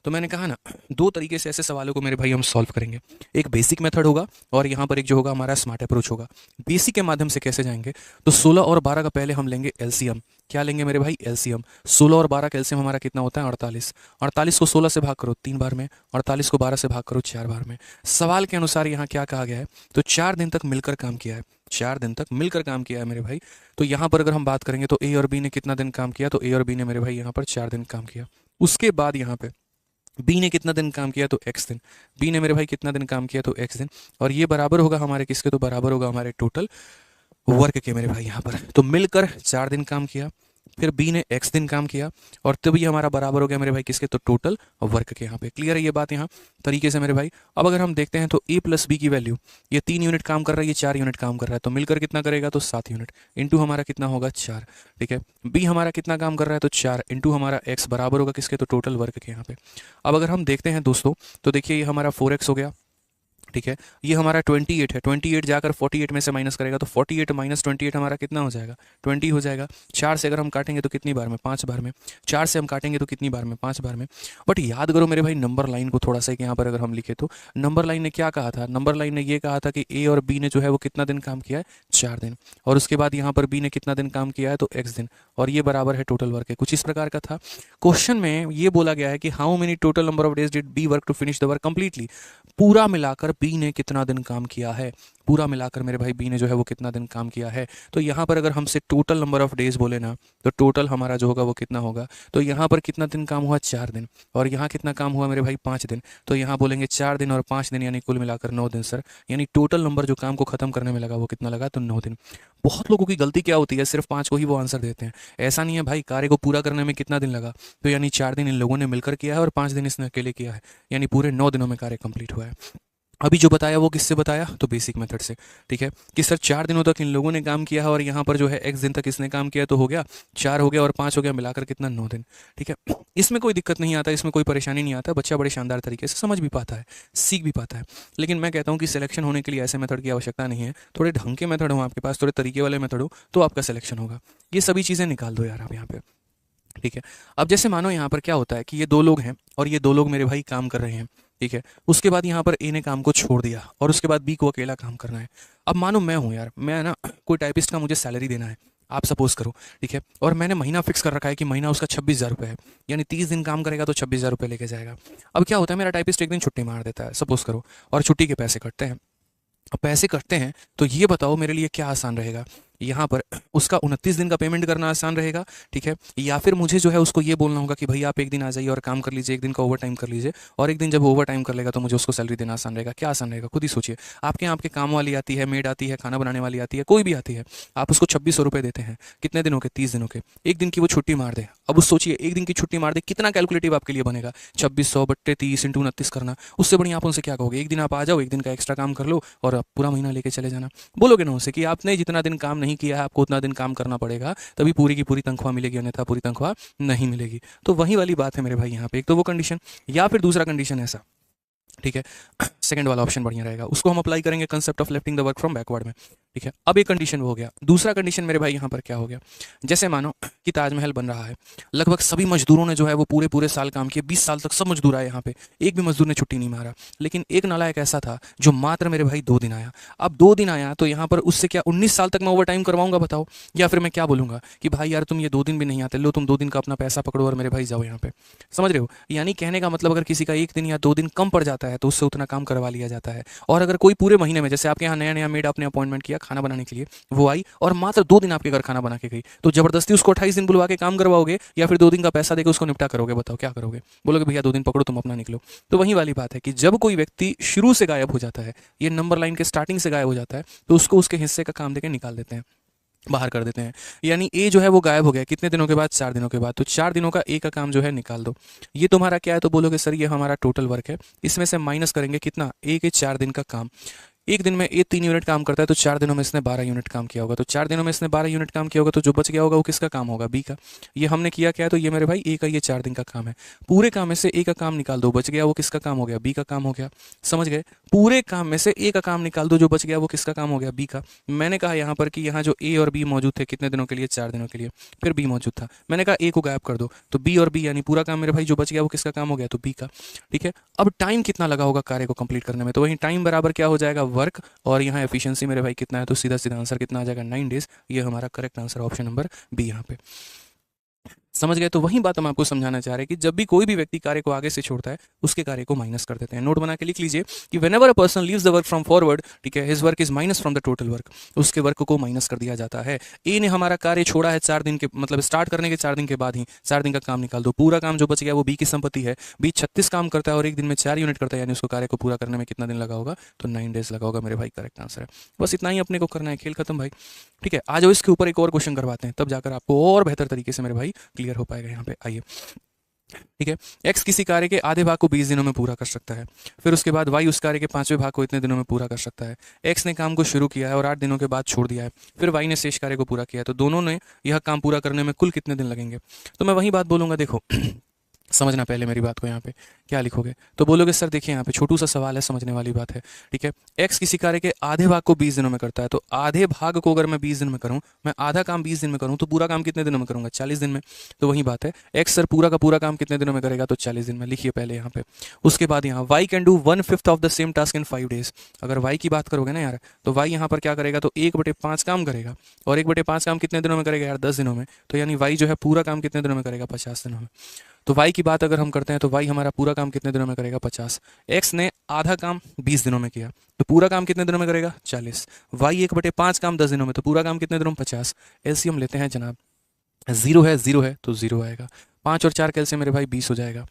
तो मैंने कहा ना, दो तरीके से ऐसे सवालों को मेरे भाई हम सॉल्व करेंगे। एक बेसिक मेथड होगा और यहाँ पर एक जो होगा हमारा स्मार्ट अप्रोच होगा। बेसिक के माध्यम से कैसे जाएंगे, तो 16 और 12 का पहले हम लेंगे एलसीएम। क्या लेंगे मेरे भाई, एलसीएम। 16 और 12 का एलसीएम हमारा कितना होता है, 48। 48 को 16 से भाग करो 3 बार में, 48 को 12 से भाग करो 4 बार में। सवाल के अनुसार यहाँ क्या कहा गया है, तो 4 दिन तक मिलकर काम किया है, 4 दिन तक मिलकर काम किया है मेरे भाई। तो यहाँ पर अगर हम बात करेंगे तो ए और बी ने कितना दिन काम किया, तो ए और बी ने मेरे भाई यहाँ पर 4 दिन काम किया। उसके बाद यहाँ पे बी ने कितना दिन काम किया, तो एक्स दिन। बी ने मेरे भाई कितना दिन काम किया, तो एक्स दिन। और ये बराबर होगा हमारे किसके, तो बराबर होगा हमारे टोटल वर्क के मेरे भाई यहाँ पर। तो मिलकर 4 दिन काम किया, फिर बी ने एक्स दिन काम किया, और तब ये हमारा बराबर हो गया मेरे भाई किसके, तो टोटल वर्क के। यहाँ पे क्लियर है ये बात यहाँ तरीके से मेरे भाई। अब अगर हम देखते हैं तो ए प्लस बी की वैल्यू, ये 3 यूनिट काम कर रहा है, ये 4 यूनिट काम कर रहा है, तो मिलकर कितना करेगा, तो 7 यूनिट। इंटू हमारा कितना होगा, 4। ठीक है, बी हमारा कितना काम कर रहा है, तो 4 इंटू हमारा एक्स बराबर होगा किसके, तो टोटल वर्क के यहाँ पे। अब अगर हम देखते हैं दोस्तों, तो देखिए ये हमारा 4x हो गया। ठीक है, ये हमारा 28 है, 28 जाकर 48 में से माइनस करेगा, तो 48 माइनस 28 हमारा कितना हो जाएगा, 20 हो जाएगा। 4 से अगर हम काटेंगे तो कितनी बार में, 5 बार में। 4 से हम काटेंगे तो कितनी बार में, 5 बार में। बट याद करो मेरे भाई नंबर लाइन को थोड़ा सा, यहाँ पर अगर हम लिखे तो नंबर लाइन ने क्या कहा था, नंबर लाइन ने ये कहा था कि ए और बी ने जो है वो कितना दिन काम किया है, 4 दिन। और उसके बाद यहाँ पर बी ने कितना दिन काम किया है, तो एक्स दिन, और ये बराबर है टोटल वर्क है। कुछ इस प्रकार का था। क्वेश्चन में ये बोला गया है कि how many total number of days did B work to finish the work completely. पूरा मिलाकर बी ने कितना दिन काम किया है, पूरा मिलाकर मेरे भाई बी ने जो है वो कितना दिन काम किया है। तो यहाँ पर अगर हमसे टोटल नंबर ऑफ डेज बोले ना, तो टोटल हमारा जो होगा वो कितना होगा, तो यहाँ पर कितना दिन काम हुआ, 4 दिन। और यहाँ कितना काम हुआ मेरे भाई, 5 दिन। तो यहाँ बोलेंगे 4 दिन और 5 दिन, यानी कुल मिलाकर 9 दिन सर। यानी टोटल नंबर जो काम को खत्म करने में लगा वो कितना लगा, तो 9 दिन। बहुत लोगों की गलती क्या होती है, सिर्फ 5 को ही वो आंसर देते हैं। ऐसा नहीं है भाई, कार्य को पूरा करने में कितना दिन लगा, तो यानी 4 दिन इन लोगों ने मिलकर किया है और 5 दिन इसने अकेले किया है, यानी पूरे 9 दिनों में कार्य कंप्लीट हुआ है। अभी जो बताया वो किससे बताया, तो बेसिक मेथड से। ठीक है, कि सर 4 दिनों तक इन लोगों ने काम किया है, और यहाँ पर जो है एक्स दिन तक इसने काम किया, तो हो गया 4 हो गया और 5 हो गया, मिलाकर कितना, 9 दिन। ठीक है, इसमें कोई दिक्कत नहीं आता, इसमें कोई परेशानी नहीं आता, बच्चा बड़े शानदार तरीके से समझ भी पाता है, सीख भी पाता है। लेकिन मैं कहता हूँ कि सिलेक्शन होने के लिए ऐसे मेथड की आवश्यकता नहीं है। थोड़े ढंग के मेथड हो आपके पास, थोड़े तरीके वाले मेथड हो, तो आपका सिलेक्शन होगा। ये सभी चीज़ें निकाल दो यार आप यहाँ पे। ठीक है, अब जैसे मानो यहाँ पर क्या होता है कि ये 2 लोग हैं और ये 2 लोग मेरे भाई काम कर रहे हैं। ठीक है, उसके बाद यहाँ पर ए ने काम को छोड़ दिया और उसके बाद बी को अकेला काम करना है। अब मानो मैं हूँ यार, मैं ना कोई टाइपिस्ट का मुझे सैलरी देना है, आप सपोज करो। ठीक है, और मैंने महीना फिक्स कर रखा है कि महीना उसका 26,000 रुपये है, यानी 30 दिन काम करेगा तो 26,000 रुपये लेके जाएगा। अब क्या होता है, मेरा टाइपिस्ट एक दिन छुट्टी मार देता है, सपोज करो, और छुट्टी के पैसे कटते हैं। अब पैसे कटते हैं तो ये बताओ मेरे लिए क्या आसान रहेगा, यहाँ पर उसका 29 दिन का पेमेंट करना आसान रहेगा। ठीक है, या फिर मुझे जो है उसको ये बोलना होगा कि भाई आप एक दिन आ जाइए और काम कर लीजिए, एक दिन का ओवर टाइम कर लीजिए, और एक दिन जब ओवर टाइम कर लेगा तो मुझे उसको सैलरी देना आसान रहेगा। क्या आसान रहेगा, खुद ही सोचिए। आपके यहाँ आपके काम वाली आती है, मेड आती है, खाना बनाने वाली आती है, कोई भी आती है, आप उसको 2600 रुपये देते हैं, कितने दिनों के, 30 दिनों के। एक दिन की वो छुट्टी मार दे, अब उस सोचिए एक दिन की छुट्टी मार दे, कितना कैलकुलेटिव आपके लिए बनेगा, 2600 बट्टे 30 इंटू 29 करना। उससे बढ़िया आप उनसे क्या कहोगे, एक दिन आप आ जाओ, एक दिन का एक्स्ट्रा काम कर लो और आप पूरा महीना लेके चले जाना। बोलोगे ना उनसे कि आपने जितना दिन काम नहीं किया है आपको उतना दिन काम करना पड़ेगा, तभी पूरी की पूरी तनख्वाह मिलेगी, अन्यथा पूरी तनख्वाह नहीं मिलेगी। तो वही वाली बात है मेरे भाई यहाँ पे। एक तो वो कंडीशन, या फिर दूसरा कंडीशन ऐसा। ठीक है, सेकंड वाला ऑप्शन बढ़िया रहेगा, उसको हम अप्लाई करेंगे concept of lifting the work from backward में। ठीक है, अब एक कंडीशन वो हो गया। दूसरा कंडीशन मेरे भाई यहाँ पर क्या हो गया, जैसे मानो कि ताजमहल बन रहा है, लगभग सभी मजदूरों ने जो है वो पूरे पूरे साल काम किया, 20 साल तक सब मजदूर आए यहाँ पे, एक भी मजदूर ने छुट्टी नहीं मारा। लेकिन एक नालायक ऐसा था जो मात्र मेरे भाई 2 दिन आया। अब 2 दिन आया तो यहाँ पर उससे क्या 19 साल तक मैं ओवर टाइम करवाऊंगा बताओ, या फिर मैं क्या बोलूंगा कि भाई यार तुम ये 2 दिन भी नहीं आते, लो तुम 2 दिन का अपना पैसा पकड़ो और मेरे भाई जाओ यहाँ पे। समझ रहे हो, यानी कहने का मतलब अगर किसी का 1 दिन या 2 दिन कम पड़ जाता है तो उससे उतना काम करवा लिया जाता है। और अगर कोई पूरे महीने में, जैसे आपके यहाँ नया नया मेड आपने अपॉइंटमेंट किया खाना बनाने के लिए, वो आई और मात्र 2 दिन आपके घर खाना बना के गई, तो जबरदस्ती उसको 28 दिन बुलवा के काम करवाओगे या फिर 2 दिन का पैसा देकर उसको निपटा करोगे, बताओ क्या करोगे। बोलोगे भैया 2 दिन पकड़ो तुम अपना निकलो। तो वही वाली बात है कि जब कोई व्यक्ति शुरू से गायब हो जाता है, ये नंबर लाइन के स्टार्टिंग से गायब हो जाता है, तो उसको उसके हिस्से का काम देकर निकाल देते हैं, बाहर कर देते हैं। यानी ए जो है वो गायब हो गया, कितने दिनों के बाद, 4 दिनों के बाद। तो 4 दिनों का ए का काम जो है निकाल दो। ये तुम्हारा क्या है, तो बोलोगे सर ये हमारा टोटल वर्क है, इसमें से माइनस करेंगे कितना, ए के 4 दिन का काम। एक दिन में ये 3 यूनिट काम करता है, तो 4 दिनों में इसने 12 यूनिट काम किया होगा। तो 4 दिनों में इसने 12 यूनिट काम किया होगा, तो जो बच गया होगा वो किसका काम होगा? बी का। ये हमने किया क्या है, तो ये मेरे भाई ए का ये 4 दिन का काम है। पूरे काम में से ए का काम निकाल दो, बच गया वो किसका काम हो गया? बी का काम हो गया। समझ गए? पूरे काम में से ए का काम निकाल दो, जो बच गया वो किसका काम हो गया? बी का। मैंने कहा यहाँ पर कि यहाँ जो ए और बी मौजूद थे कितने दिनों के लिए? 4 दिनों के लिए। फिर बी मौजूद था, मैंने कहा ए को गायब कर दो, तो बी और बी यानी पूरा काम मेरे भाई जो बच गया वो किसका काम हो गया? तो बी का। ठीक है, अब टाइम कितना लगा होगा कार्य को कंप्लीट करने में? तो वही टाइम बराबर क्या हो जाएगा? वर्क, और यहाँ एफिशिएंसी मेरे भाई कितना है? तो सीधा सीधा आंसर कितना आ जाएगा? 9 डेज। ये हमारा correct answer option number B यहाँ पे। समझ गए? तो वही बात हम आपको समझाना चाह रहे हैं कि जब भी कोई भी व्यक्ति कार्य को आगे से छोड़ता है, उसके कार्य को माइनस कर देते हैं। नोट बना के लिख लीजिए कि whenever a person leaves the work from forward, ठीक है, his work is minus from the total work. उसके वर्क को माइनस कर दिया जाता है। ए ने हमारा कार्य छोड़ा है 4 दिन के, मतलब स्टार्ट करने के 4 दिन के बाद ही 4 दिन का काम निकाल दो। पूरा काम जो बच गया वो बी की संपत्ति है। बी 36 काम करता है और एक दिन में 4 यूनिट करता है, यानी उसको कार्य को पूरा करने में कितना दिन लगा होगा? तो 9 डेज लगा होगा मेरे भाई। करेक्ट आंसर है। बस इतना ही अपने को करना है, खेल खत्म भाई। ठीक है, आ जाओ इसके ऊपर एक और क्वेश्चन करवाते हैं, तब जाकर आपको और बेहतर तरीके से मेरे भाई क्लियर हो पाएगा। यहाँ पे आइए। ठीक है, एक्स किसी कार्य के आधे भाग को 20 दिनों में पूरा कर सकता है। फिर उसके बाद वाई उस कार्य के 5वें भाग को इतने दिनों में पूरा कर सकता है। एक्स ने काम को शुरू किया है और 8 दिनों के बाद छोड़ दिया है। फिर वाई ने शेष कार्य को पूरा किया है, तो दोनों ने यह काम पूरा करने में कुल कितने दिन लगेंगे? तो मैं वही बात बोलूंगा, देखो समझना पहले मेरी बात को। यहाँ पे क्या लिखोगे? तो बोलोगे सर देखिए यहाँ पे छोटू सा सवाल है, समझने वाली बात है। ठीक है, एक्स किसी कार्य के आधे भाग को 20 दिनों में करता है, तो आधे भाग को अगर मैं 20 दिन में करूँ, मैं आधा काम 20 दिन में करूँ, तो पूरा काम कितने दिनों में करूँगा? 40 दिन में। तो वही बात है, एक्स सर पूरा का पूरा काम कितने दिनों में करेगा? तो 40 दिन में। लिखिए पहले यहाँ पे। उसके बाद यहाँ Y can do 1/5 of the same task in 5 days. अगर वाई की बात करोगे ना यार, तो वाई यहाँ पर क्या करेगा? तो 1/5 काम करेगा, और 1/5 काम कितने दिनों में करेगा यार? 10 दिनों में। तो यानी वाई जो है पूरा काम कितने दिनों में करेगा? 50 दिनों में। तो वाई की बात अगर हम करते हैं, तो वाई हमारा पूरा काम कितने दिनों में करेगा? 50। एक्स ने आधा काम 20 दिनों में किया, तो पूरा काम कितने दिनों में करेगा? 40। वाई 1/5 काम 10 दिनों में, तो पूरा काम कितने दिनों में? 50। एलसीएम लेते हैं जनाब। जीरो है तो जीरो आएगा। 5 और 4 कैलसियम मेरे भाई 20 हो जाएगा।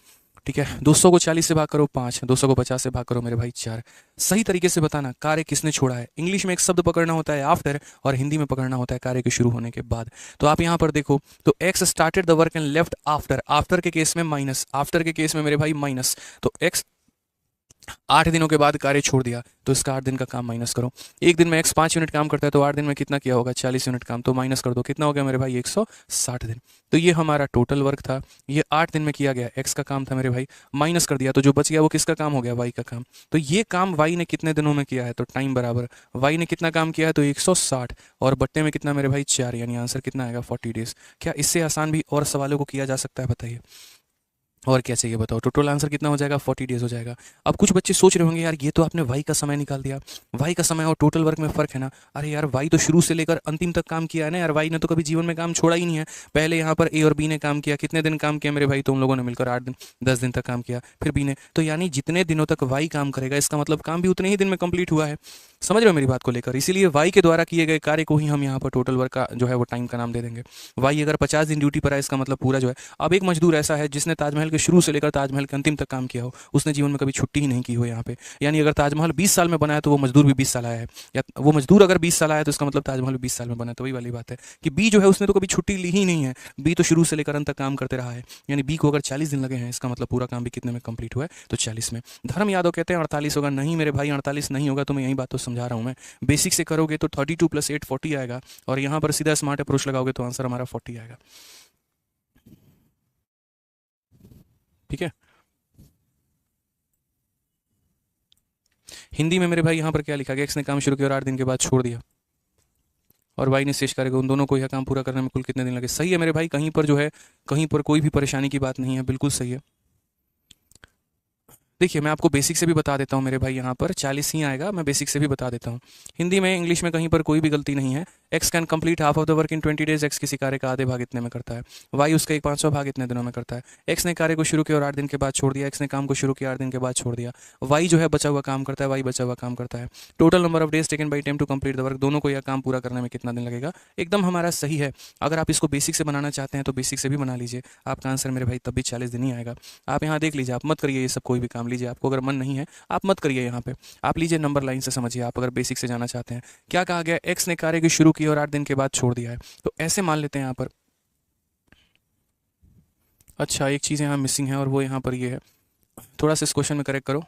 ठीक है, 200 को 40 से भाग करो 5, 200 को 50 से भाग करो मेरे भाई 4। सही तरीके से बताना कार्य किसने छोड़ा है। इंग्लिश में एक शब्द पकड़ना होता है आफ्टर, और हिंदी में पकड़ना होता है कार्य के शुरू होने के बाद। तो आप यहाँ पर देखो, तो x started the work and left after. After के केस में माइनस, आफ्टर के केस में मेरे भाई माइनस। तो एक्स 8 दिनों के बाद कार्य छोड़ दिया, तो इसका 8 दिन का काम माइनस करो। एक दिन में एक्स 5 यूनिट काम करता है, तो 8 दिन में कितना किया होगा? 40 यूनिट काम। तो माइनस कर दो, कितना हो गया मेरे भाई? 160 दिन। तो ये हमारा टोटल वर्क था, ये 8 दिन में किया गया, एक्स का काम था मेरे भाई। माइनस कर दिया, तो जो बच गया वो किसका काम हो गया? वाई का काम। तो ये काम वाई ने कितने दिनों में किया है? तो टाइम बराबर वाई ने कितना काम किया है? तो 160, और बट्टे में कितना मेरे भाई? 4, यानी आंसर कितना आएगा? 40 डेज। क्या इससे आसान भी और सवालों को किया जा सकता है? बताइए, और क्या चाहिए बताओ? टोटल आंसर कितना हो जाएगा? 40 डेज हो जाएगा। अब कुछ बच्चे सोच रहे होंगे यार ये तो आपने वाई का समय निकाल दिया, वाई का समय और टोटल वर्क में फ़र्क है ना। अरे यार वाई तो शुरू से लेकर अंतिम तक काम किया है ना यार, वाई ने तो कभी जीवन में काम छोड़ा ही नहीं है। पहले यहाँ पर ए और बी ने काम किया, कितने दिन काम किया मेरे भाई? तो उन लोगों ने मिलकर 8 दिन 10 दिन तक काम किया, फिर बी ने। तो यानी जितने दिनों तक वाई काम करेगा, इसका मतलब काम भी उतने ही दिन में कंप्लीट हुआ है। समझ रहे हो मेरी बात को लेकर? इसीलिए वाई के द्वारा किए गए कार्य को ही हम यहाँ पर टोटल वर्क का जो है वो टाइम का नाम दे देंगे। वाई अगर 50 दिन ड्यूटी पर है, इसका मतलब पूरा जो है। अब एक मजदूर ऐसा है जिसने ताजमहल के शुरू से लेकर ताजमहल के अंतिम तक काम किया हो, उसने जीवन में कभी छुट्टी ही नहीं की हो यहाँ पे। यानी अगर ताजमहल 20 साल में बना है, तो वो मजदूर भी 20 साल आया है, या वो मजदूर अगर 20 साल आया, तो इसका मतलब ताजमहल भी 20 साल में बना है। तो वही वाली बात है कि बी जो है उसने तो कभी छुट्टी ली ही नहीं है, बी तो शुरू से लेकर अंत तक काम करते रहा है। यानी बी को अगर 40 दिन लगे हैं, इसका मतलब पूरा काम भी कितने में कंप्लीट हुआ है? तो 40 में। धर्म यादव कहते हैं 48 होगा। नहीं मेरे भाई 48 नहीं होगा, तो मैं यही बात तो समझा रहा हूँ मैं। बेसिक से करोगे तो 32 + 8 40 आएगा, और यहाँ पर सीधा स्मार्ट अप्रोच लगाओगे तो आंसर हमारा 40 आएगा। ठीक है, हिंदी में मेरे भाई यहाँ पर क्या लिखा गया? एक्स ने काम शुरू किया और 8 दिन के बाद छोड़ दिया, और वाई ने शेष कार्य को, उन दोनों को यह काम पूरा करने में कुल कितने दिन लगे? सही है मेरे भाई, कहीं पर जो है, कहीं पर कोई भी परेशानी की बात नहीं है, बिल्कुल सही है। देखिए मैं आपको बेसिक से भी बता देता हूँ मेरे भाई, यहाँ पर 40 ही आएगा, मैं बेसिक से भी बता देता हूँ। हिंदी में इंग्लिश में कहीं पर कोई भी गलती नहीं है। X can complete half of the work in 20 days. X किसी कार्य का आधे भाग इतने में करता है। वाई उसका 1/5वां भाग इतने दिनों में करता है। एक्स ने कार्य को शुरू किया और 8 दिन के बाद छोड़ दिया। एक्स ने काम को शुरू किया 8 दिन के बाद छोड़ दिया। वाई जो है बचा हुआ काम करता है, वाई बचा हुआ काम करता है। Total number of days taken by them to complete the work, दोनों को यह काम पूरा करने में कितना दिन लगेगा? एकदम हमारा सही है। अगर आप इसको बेसिक से बनाना चाहते हैं तो बेसिक से भी बना लीजिए, आपका आंसर मेरे भाई तब भी 40 दिन ही आएगा। आप यहाँ देख लीजिए, आप मत करिए ये सब, कोई भी काम लीजिए, आपको अगर मन नहीं है आप मत करिए। यहाँ पे आप लीजिए नंबर लाइन से समझिए, आप अगर बेसिक से जाना चाहते हैं। क्या कहा गया? एक्स ने कार्य की शुरू की और 8 दिन के बाद छोड़ दिया है, तो ऐसे मान लेते हैं यहाँ पर। अच्छा एक चीज़ यहाँ मिसिंग है, और वो यहाँ पर ये है, थोड़ा सा इस क्वेश्चन में करेक्ट करो।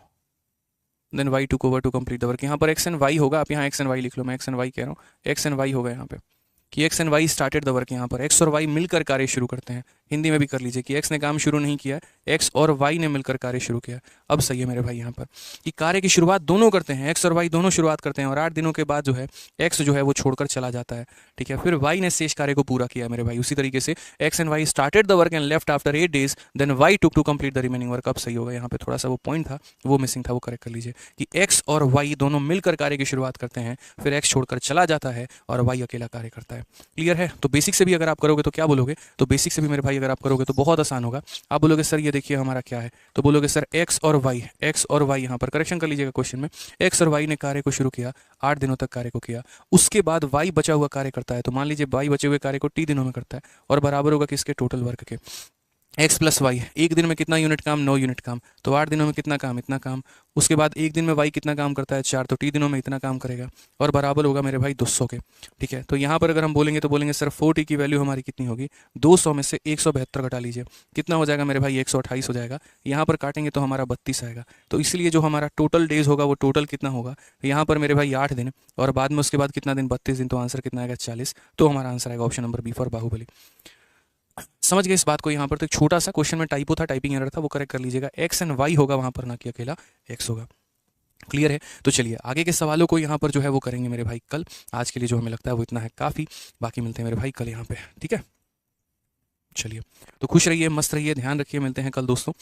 Then y took over to complete the work। यहाँ पर x and y होगा, आप यहाँ x and y लिख लो, मैं x and y कह रहा हूँ, x and y होगा यहाँ पे कि x and y started the work. यहाँ पर x और y मिलकर कार्य शुरू करते हैं। हिंदी में भी कर लीजिए कि x ने काम शुरू नहीं किया, x और y ने मिलकर कार्य शुरू किया। अब सही है मेरे भाई यहाँ पर कि कार्य की शुरुआत दोनों करते हैं, x और y दोनों शुरुआत करते हैं और 8 दिनों के बाद जो है x जो है वो छोड़कर चला जाता है, ठीक है। फिर y ने शेष कार्य को पूरा किया मेरे भाई। उसी तरीके से x and y started the work and left after 8 days, then y took to complete the remaining work. अब सही होगा, यहाँ पे थोड़ा सा वो पॉइंट था वो मिसिंग था, वो करेक्ट कर लीजिए कि x और y दोनों मिलकर कार्य की शुरुआत करते हैं, फिर x छोड़कर चला जाता है और y अकेला कार्य करता है। क्लियर है? तो बेसिक से भी अगर आप करोगे तो क्या बोलोगे, तो बेसिक से भी मेरे भाई अगर आप करोगे तो बहुत आसान होगा। आप बोलोगे सर ये देखिए हमारा क्या है, तो बोलोगे सर x और y, यहाँ पर करेक्शन कर लीजिएगा क्वेश्चन में, x और y ने कार्य को शुरू किया, 8 दिनों तक कार्य को किया, उसके बाद y बचा हुआ कार्य करता है। तो मान लीजिए y बचे हुए कार्य को t दिनों में करता है और बराबर होगा किसके, टोटल वर्क के। x प्लस वाई, एक दिन में कितना यूनिट काम, 9 यूनिट काम, तो 8 दिनों में कितना काम, इतना काम। उसके बाद एक दिन में y कितना काम करता है, 4, तो t दिनों में इतना काम करेगा और बराबर होगा मेरे भाई 200 के, ठीक है। तो यहाँ पर अगर हम बोलेंगे तो बोलेंगे सर 4t की वैल्यू हमारी कितनी होगी, 200 में से 172 घटा लीजिए, कितना हो जाएगा मेरे भाई, 128 हो जाएगा। यहाँ पर काटेंगे तो हमारा 32 आएगा। तो इसलिए जो हमारा टोटल डेज होगा वो टोटल कितना होगा, यहाँ पर मेरे भाई 8 दिन और बाद में उसके बाद कितना दिन, 32 दिन, तो आंसर कितना आएगा, 40। तो हमारा आंसर आएगा option number B for Baahubali. समझ गए इस बात को? यहाँ पर तो एक छोटा सा क्वेश्चन में टाइपो था, टाइपिंग एरर था, वो करेक्ट कर लीजिएगा। x एंड y होगा वहाँ पर, ना कि अकेला x होगा। क्लियर है? तो चलिए आगे के सवालों को यहाँ पर जो है वो करेंगे मेरे भाई कल। आज के लिए जो हमें लगता है वो इतना है काफ़ी, बाकी मिलते हैं मेरे भाई कल यहाँ पे, ठीक है। चलिए तो खुश रहिए, मस्त रहिए, ध्यान रखिए, मिलते हैं कल दोस्तों।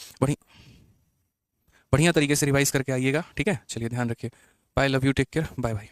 बढ़िया तरीके से रिवाइज करके आइएगा, ठीक है। चलिए ध्यान रखिए, bye, love you, take care, bye bye.